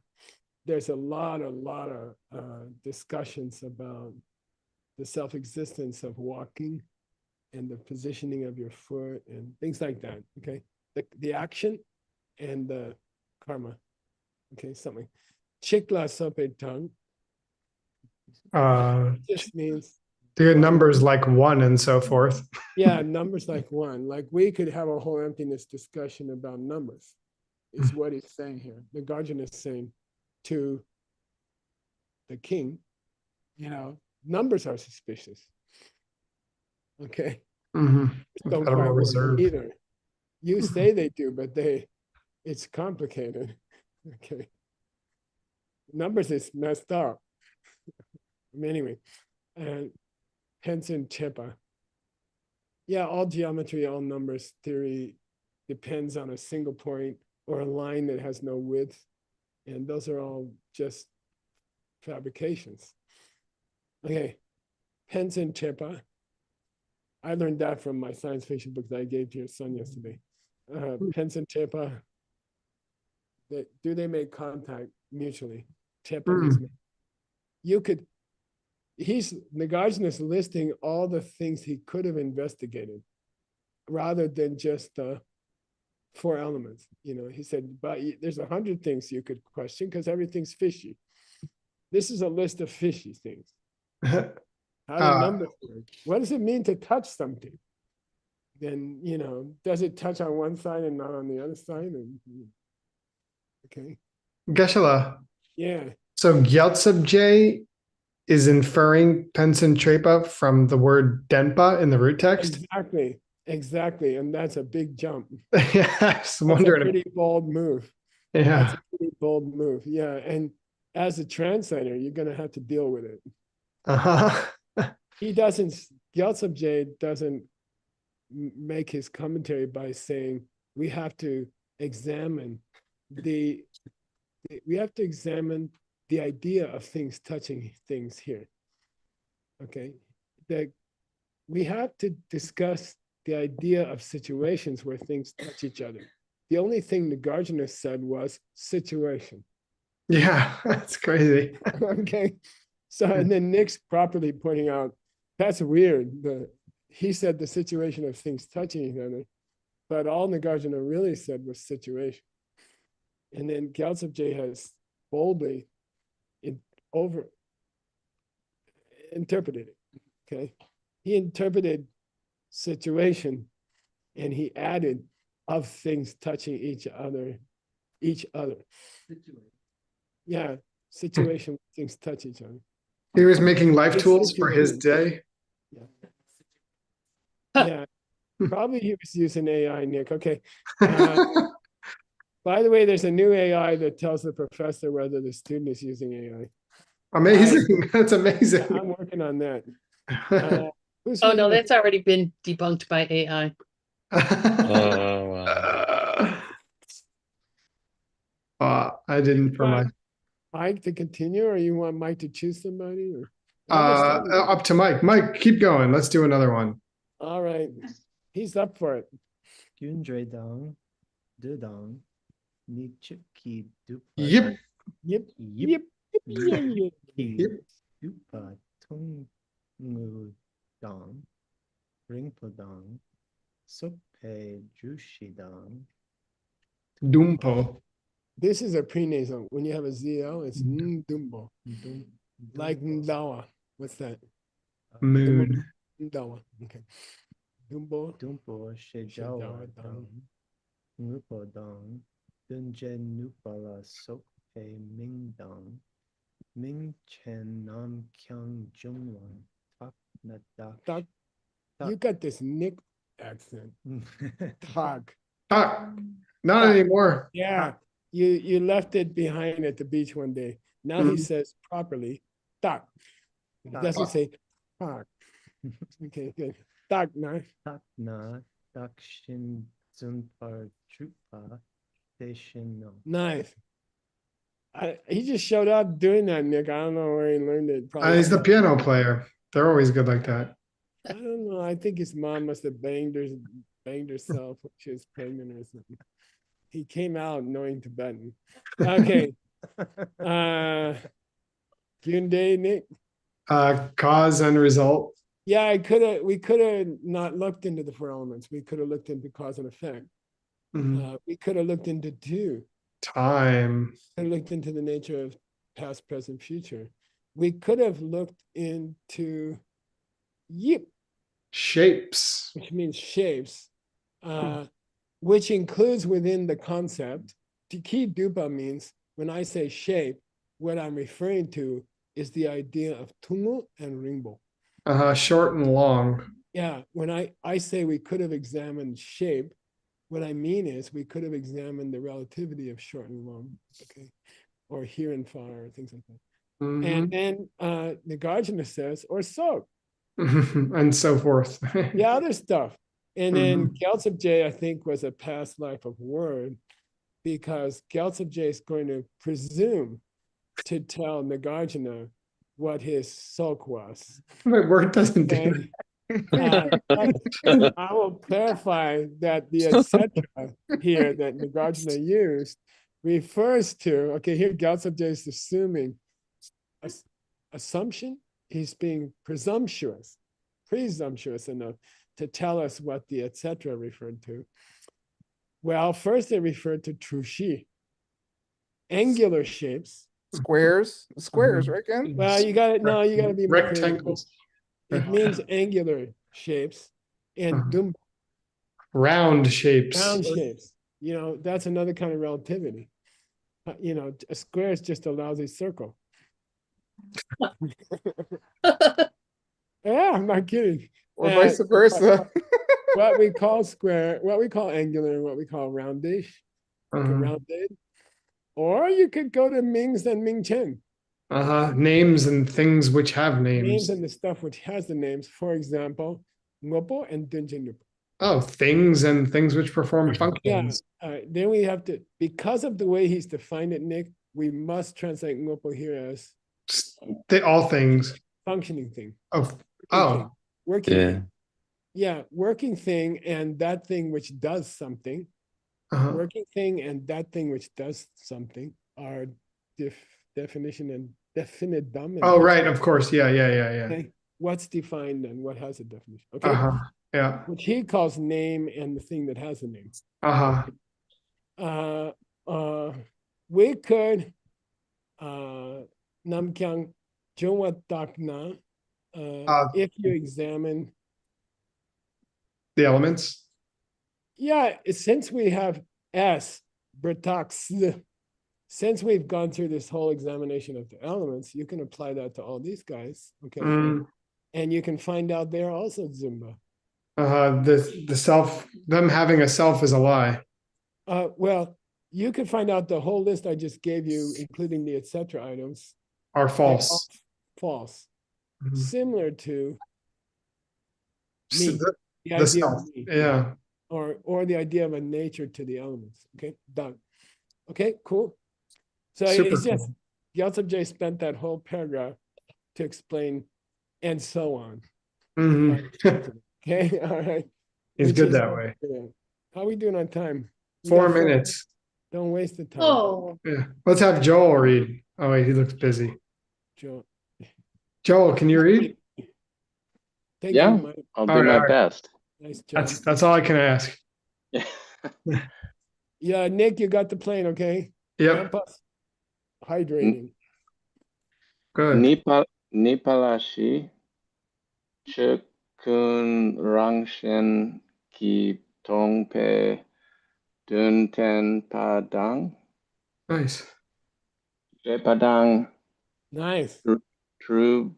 there's a lot of discussions about the self-existence of walking and the positioning of your foot and things like that. Okay, the action and the karma. Okay, something. Chikla sope tongue. Just means the numbers like 1 and so forth. Yeah, numbers like 1. Like we could have a whole emptiness discussion about numbers, is what he's saying here. The Nagarjuna is saying to the king, numbers are suspicious. Okay. Don't quite work either. You say they do, but it's complicated. Okay. Numbers is messed up. Anyway, and hence in Chepa. Yeah, all geometry, all numbers theory depends on a single point or a line that has no width. And those are all just fabrications. Okay, hence in Chepa. I learned that from my science fiction book that I gave to your son yesterday. Pence and Chepa, do they make contact mutually? Chepa Nagarjuna is listing all the things he could have investigated rather than just the 4 elements. He said, but there's 100 things you could question because everything's fishy. This is a list of fishy things. How do numbers work? What does it mean to touch something? Then, does it touch on one side and not on the other side? Okay. Geshe. Yeah. So Gyaltsab is inferring Pensen Trepa from the word Denpa in the root text? Exactly. And that's a big jump. Yeah, I was wondering. That's a pretty bold move. Yeah. That's a pretty bold move. Yeah. And as a translator, you're going to have to deal with it. Gyaltsab doesn't make his commentary by saying we have to examine the idea of things touching things here. Okay, we have to discuss the idea of situations where things touch each other. The only thing Nagarjuna said was situation. Yeah, that's crazy. Okay, so and then Nick's properly pointing out that's weird. He said the situation of things touching each other, but all Nagarjuna really said was situation. And then Gyaltsab has boldly interpreted it. Okay. He interpreted situation and he added of things touching each other. Yeah. Situation things touch each other. He was making life It's tools for his situation. day. Yeah. Probably he was using AI, Nick. Okay. By the way, there's a new AI that tells the professor whether the student is using AI. Amazing. That's amazing. Yeah, I'm working on that. Who's Oh, no, using that's already been debunked by AI. Oh, wow. I didn't for my Mike to continue, or you want Mike to choose somebody? Or how much time we got? up to Mike. Mike, keep going. Let's do another one. All right, he's up for it. Gyundre dong, dudong, ni chip ki dupa. Yep. Yep. Yep. Yep. Yep. Dupa tung ngu dong, ring dong, sope jushi dong. Dumpo. This is a prenasal. When you have a ZL, it's Dumbo. Like Ndawa. What's that? Moon. Ndawa. Okay. Dumbo. Dumpo shejawa dong, ngupo dong, dunje nupala sope ming dong, ming chen nam kyang jungwan, tak na dak. Tak. You got this Nick accent. Tak. Not anymore. Yeah. You left it behind at the beach one day. Now he says properly, tak. He doesn't say tak. Okay, good. Tak na. Tak na dak shin zunpar chupa deshin no. Nice. He just showed up doing that, Nick. I don't know where he learned it. Probably. He's the piano player. They're always good like that. I don't know. I think his mom must have banged herself when she was pregnant or something. He came out knowing Tibetan. Okay. Hyundai, Nick. Cause and result. Yeah, we could have not looked into the four elements. We could have looked into cause and effect. We could have looked into two. Time. Could have looked into the nature of past, present, future. We could have looked into yip. Shapes. Which means shapes. Which includes within the concept, Tiki Dupa means when I say shape, what I'm referring to is the idea of tungu and ringbo. Short and long. Yeah, when I say we could have examined shape, what I mean is we could have examined the relativity of short and long, okay, or here and far, or things like that. And then Nagarjuna says, or so. And so forth. Yeah, other stuff. And then Gyaltsab-je, I think, was a past life of word, because Gyaltsab-je is going to presume to tell Nagarjuna what his sulk was. My word doesn't do I will clarify that the etc. here that Nagarjuna used refers to, okay, here Gyaltsab-je is assuming assumption. He's being presumptuous enough to tell us what the etc. referred to. Well, first they referred to trushi, angular shapes. Squares, right, Ken? Well, you got it. No, you got to be more creative. Rectangles. It means angular shapes and dumbo. Round shapes. Round shapes. You know, that's another kind of relativity. You know, a square is just a lousy circle. Yeah, I'm not kidding. Or vice versa. What we call square, what we call angular, and what we call roundish, rounded. Or you could go to Ming's and Ming Chen. Names and things which have names. Names and the stuff which has the names. For example, Ngopo and Dunjin. Oh, things and things which perform functions. Yeah. Then we have to, because of the way he's defined it, Nick, we must translate Ngopo here as all things. Functioning thing. Working thing. Yeah, working thing and that thing which does something. Working thing and that thing which does something are definition and definite. Oh, right, of course. Yeah. Okay? What's defined and what has a definition? Okay. Yeah. Which he calls name and the thing that has a name. We could Namkyang Jungwa Takna if you examine, The elements. yeah, since we have S, Bertax, since we've gone through this whole examination of the elements, you can apply that to all these guys, okay? And you can find out they're also Zumba. The self, them having a self is a lie. Well, you can find out the whole list I just gave you, including the etc. items, Are they're all false. false. Mhm. Similar to So me, the the idea self. of me, Yeah. or the idea of a nature to the elements. Okay, done. Okay, cool. So Super it's just cool. Gyaltsab J spent that whole paragraph to explain and so on. Mhm. Okay, all right. He's Which good is that way. good. How are we doing on time? We 4 got 4 minutes. Don't waste the time. Oh, Yeah. Let's have Joel read. Oh wait, he looks busy. Joe. Joel, can you read? Thank Yeah, you, Mike. I'll do All my right. best. Nice job. That's all I can ask. Yeah, Nick, you got the plane, okay? Yep. Help us hydrating. Good. Nipalashi Chukun Rangshen Ki Tongpe Dunten Padang Nice. Jepadang Nice. Tru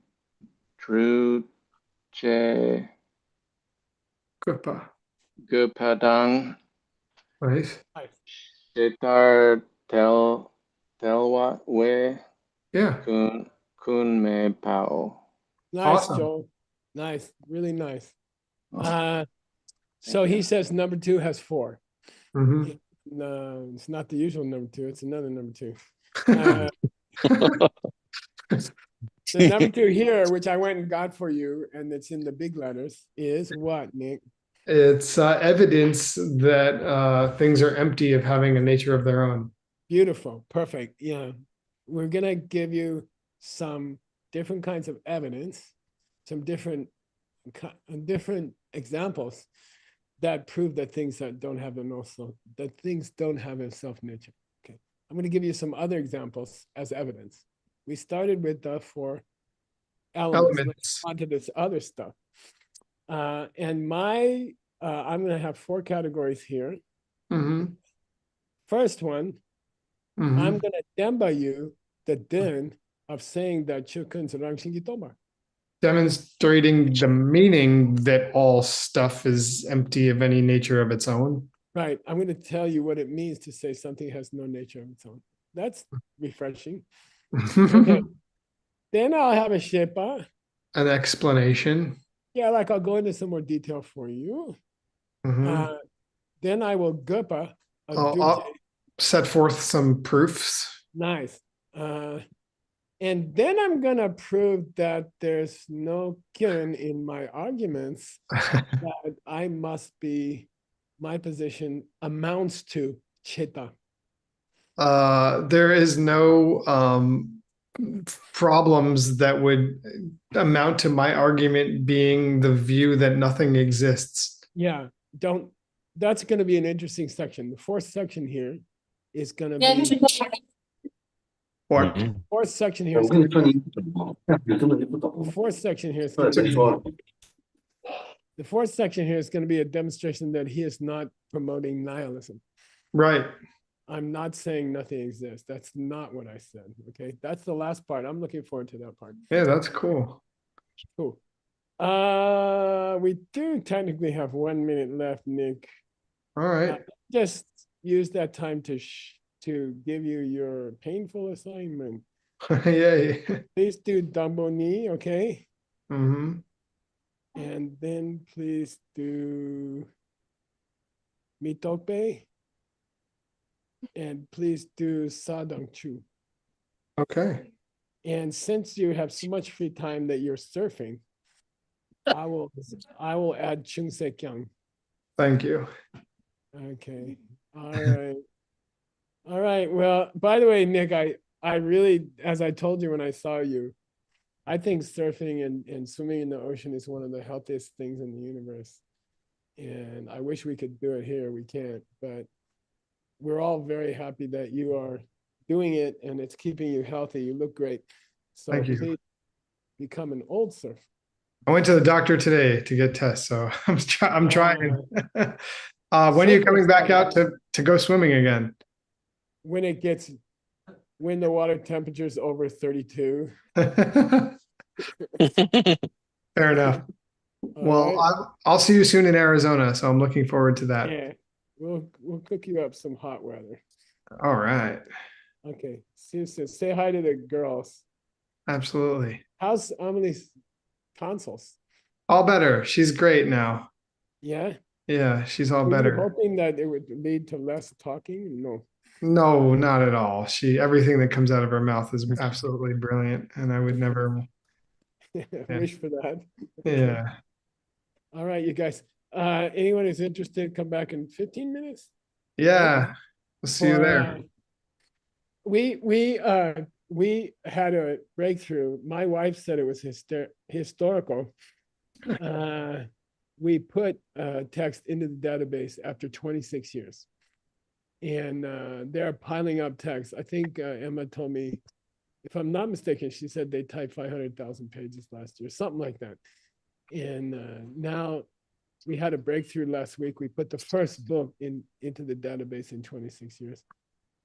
Che Goodbye. Gupadang Nice. Shitar Telwa We Yeah. Kun Me Pao. Nice, Awesome. Joel. Nice. Really nice. Oh, So you. he says number 2 has 4. Mhm. No, it's not the usual number 2. It's another number 2. The number 2 here, which I went and got for you, and it's in the big letters, is what, Nick? It's evidence that things are empty of having a nature of their own. Beautiful. Perfect. Yeah. We're going to give you some different kinds of evidence, some different examples that prove that things that don't have that things don't have a self nature. Okay. I'm going to give you some other examples as evidence. We started with the 4 elements. Let's on to this other stuff. And I'm going to have 4 categories here. Mhm. First one, Mhm. I'm going to demba you the din of saying that Chukun Sarang Shingi Tomar. Demonstrating the meaning that all stuff is empty of any nature of its own. Right. I'm going to tell you what it means to say something has no nature of its own. That's refreshing. Okay. Then I'll have a shepa. An explanation. Yeah, like I'll go into some more detail for you. Mhm. Then I will gupa a I'll set forth some proofs. Nice. And then I'm gonna prove that there's no kyun in my arguments, that I must be, my position amounts to chitta. There is no problems that would amount to my argument being the view that nothing exists. Yeah, that's gonna be an interesting section. The 4th section here is gonna be. What? The 4th section here is gonna be. The 4th section here is gonna be. The 4th section here is going to be a demonstration that he is not promoting nihilism. Right. I'm not saying nothing exists. That's not what I said. Okay. That's the last part. I'm looking forward to that part. Yeah, that's cool. Cool. We do technically have 1 minute left, Nick. All right. Just use that time to give you your painful assignment. Yay. Please do Damboni, okay? Mm-hmm. And then please do Mitope. And please do Sadang Chu. Okay. And since you have so much free time that you're surfing, I will add Chung Se Kyung. Thank you. Okay. All right. All right. Well, by the way, Nick, I really, as I told you when I saw you, I think surfing and swimming in the ocean is one of the healthiest things in the universe. And I wish we could do it here. We can't, but we're all very happy that you are doing it and it's keeping you healthy. You look great. So Thank you. please become an old surfer. I went to the doctor today to get tests, so I'm trying. When are you coming back out to go swimming again? When the water temperature is over 32. Fair enough. Well, right. I'll see you soon in Arizona, so I'm looking forward to that. Yeah, we'll cook you up some hot weather. All right. Okay, see you soon. Say hi to the girls. Absolutely. How's Emily's tonsils? All better. She's great now. Yeah. Yeah, she's all Were you better. hoping that it would lead to less talking? No. No, not at all. Everything that comes out of her mouth is absolutely brilliant, and I would never. Wish for that. Yeah. All right, you guys. Anyone who's interested, come back in 15 minutes. Yeah. We'll see you there. We had a breakthrough. My wife said it was historical. We put text into the database after 26 years. And they're piling up text. I think Emma told me, if I'm not mistaken, she said they typed 500,000 pages last year, something like that. And now we had a breakthrough last week. We put the first book into the database in 26 years.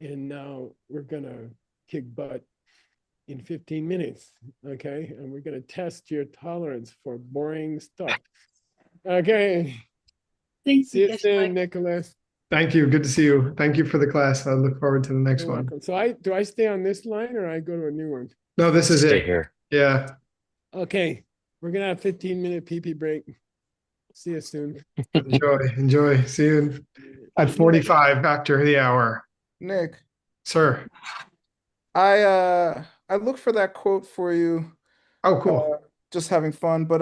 And now we're gonna kick butt in 15 minutes, okay? And we're gonna test your tolerance for boring stuff. Okay. Thanks. See you soon, Nicholas. Thank you. Good to see you. Thank you for the class. I look forward to the next You're one. welcome. So do I stay on this line or I go to a new one? No, this is Stay it. here. Yeah. Okay, we're gonna have 15-minute pee break. See you soon. Enjoy. See you at 45 after the hour. Nick, Sir. I looked for that quote for you. Oh, cool. Just having fun, but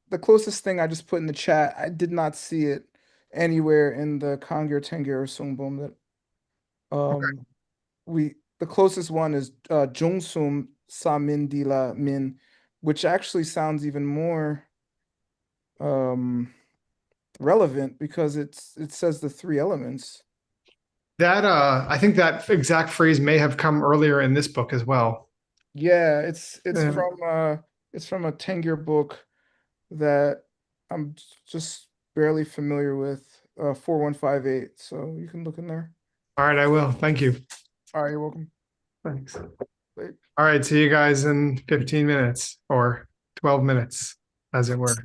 the closest thing I just put in the chat, I did not see it anywhere in the Kangyo Tengyo Songbom that the closest one is Jungsum Samin Dila Min, which actually sounds even more relevant because it says the three elements. That I think that exact phrase may have come earlier in this book as well. Yeah, it's from a Tengyo book that I'm just barely familiar with, 4158. So you can look in there. All right, I will. Thank you. All right, you're welcome. Thanks. All right, see you guys in 15 minutes or 12 minutes, as it were.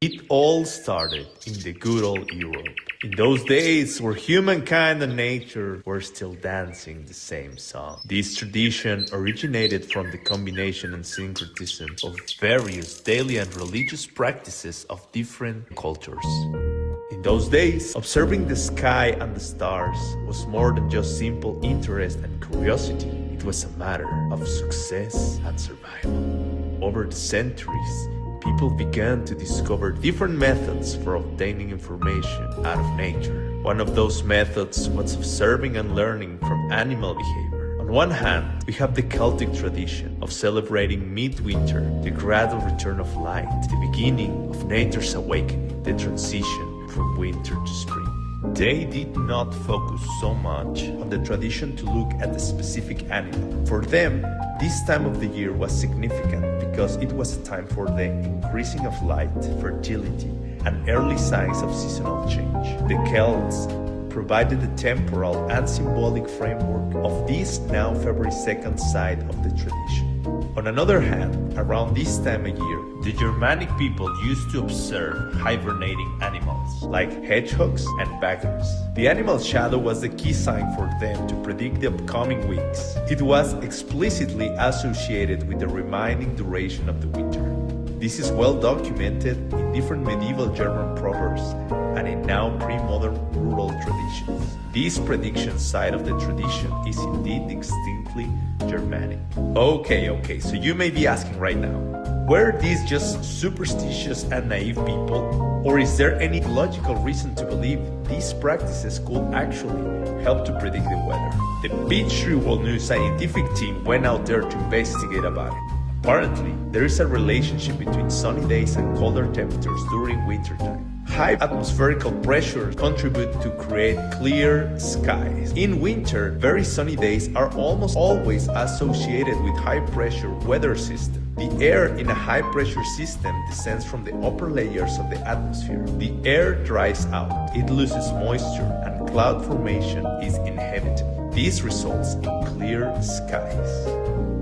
It all started in the good old Europe. In those days where humankind and nature were still dancing the same song. This tradition originated from the combination and syncretism of various daily and religious practices of different cultures. In those days, observing the sky and the stars was more than just simple interest and curiosity. It was a matter of success and survival. Over the centuries, people began to discover different methods for obtaining information out of nature. One of those methods was observing and learning from animal behavior. On one hand, we have the Celtic tradition of celebrating midwinter, the gradual return of light, the beginning of nature's awakening, the transition from winter to spring. They did not focus so much on the tradition to look at the specific animal. For them, this time of the year was significant because it was a time for the increasing of light, fertility, and early signs of seasonal change. The Celts provided the temporal and symbolic framework of this now February 2nd side of the tradition. On another hand, around this time of year, the Germanic people used to observe hibernating animals like hedgehogs and badgers. The animal shadow was the key sign for them to predict the upcoming weeks. It was explicitly associated with the remaining duration of the winter. This is well documented in different medieval German proverbs and in now pre-modern rural traditions. This prediction side of the tradition is indeed distinctly Germanic. Okay, so you may be asking right now, were these just superstitious and naive people? Or is there any logical reason to believe these practices could actually help to predict the weather? The Beach-Tree New scientific team went out there to investigate about it. Apparently, there is a relationship between sunny days and colder temperatures during wintertime. High atmospheric pressure contribute to create clear skies. In winter, very sunny days are almost always associated with high pressure weather system. The air in a high-pressure system descends from the upper layers of the atmosphere. The air dries out, it loses moisture, and cloud formation is inevitable. This results in clear skies.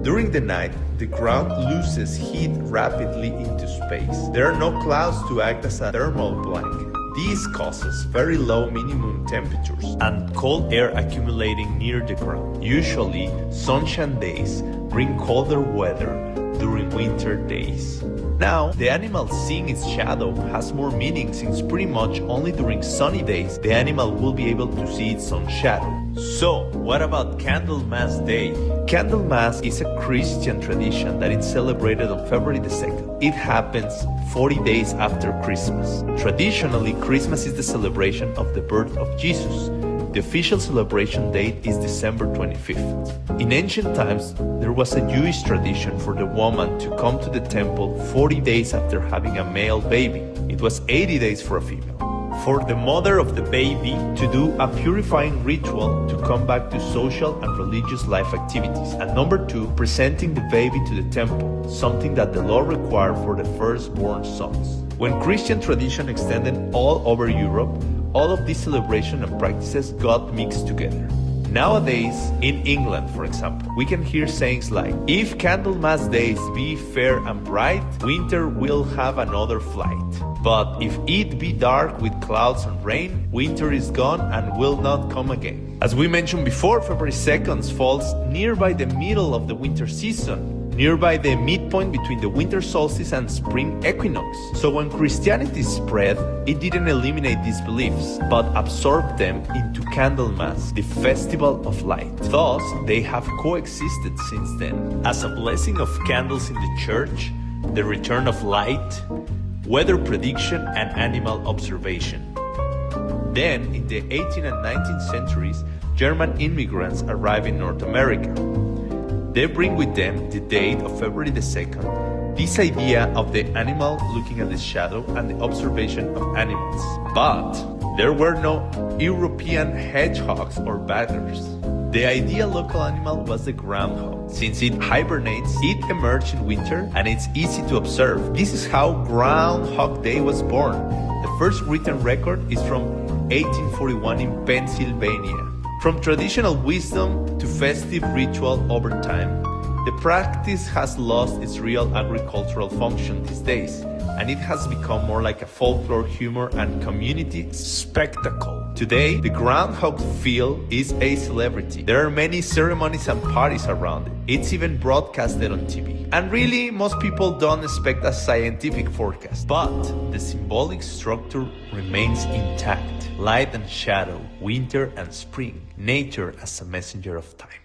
During the night, the ground loses heat rapidly into space. There are no clouds to act as a thermal blanket. This causes very low minimum temperatures and cold air accumulating near the ground. Usually, sunshine days bring colder weather during winter days. Now, the animal seeing its shadow has more meaning since pretty much only during sunny days the animal will be able to see its own shadow. So, what about Candlemas Day? Candlemas is a Christian tradition that is celebrated on February the 2nd. It happens 40 days after Christmas. Traditionally, Christmas is the celebration of the birth of Jesus. The official celebration date is December 25th. In ancient times, there was a Jewish tradition for the woman to come to the temple 40 days after having a male baby. It was 80 days for a female. For the mother of the baby to do a purifying ritual to come back to social and religious life activities. And number 2, presenting the baby to the temple, something that the law required for the firstborn sons. When Christian tradition extended all over Europe, all of these celebrations and practices got mixed together. Nowadays, in England, for example, we can hear sayings like, if Candlemas days be fair and bright, winter will have another flight. But if it be dark with clouds and rain, winter is gone and will not come again. As we mentioned before, February 2nd falls nearby the middle of the winter season, nearby the midpoint between the winter solstice and spring equinox. So when Christianity spread, it didn't eliminate these beliefs, but absorbed them into Candlemas, the festival of light. Thus, they have coexisted since then. As a blessing of candles in the church, the return of light, weather prediction, and animal observation. Then, in the 18th and 19th centuries, German immigrants arrive in North America. They bring with them the date of February the 2nd, this idea of the animal looking at the shadow and the observation of animals. But there were no European hedgehogs or badgers. The ideal local animal was the groundhog. Since it hibernates, it emerged in winter and it's easy to observe. This is how Groundhog Day was born. The first written record is from 1841 in Pennsylvania. From traditional wisdom to festive ritual over time, the practice has lost its real agricultural function these days, and it has become more like a folklore, humor, and community spectacle. Today, the groundhog field is a celebrity. There are many ceremonies and parties around it. It's even broadcasted on TV. And really, most people don't expect a scientific forecast. But the symbolic structure remains intact. Light and shadow, winter and spring, nature as a messenger of time.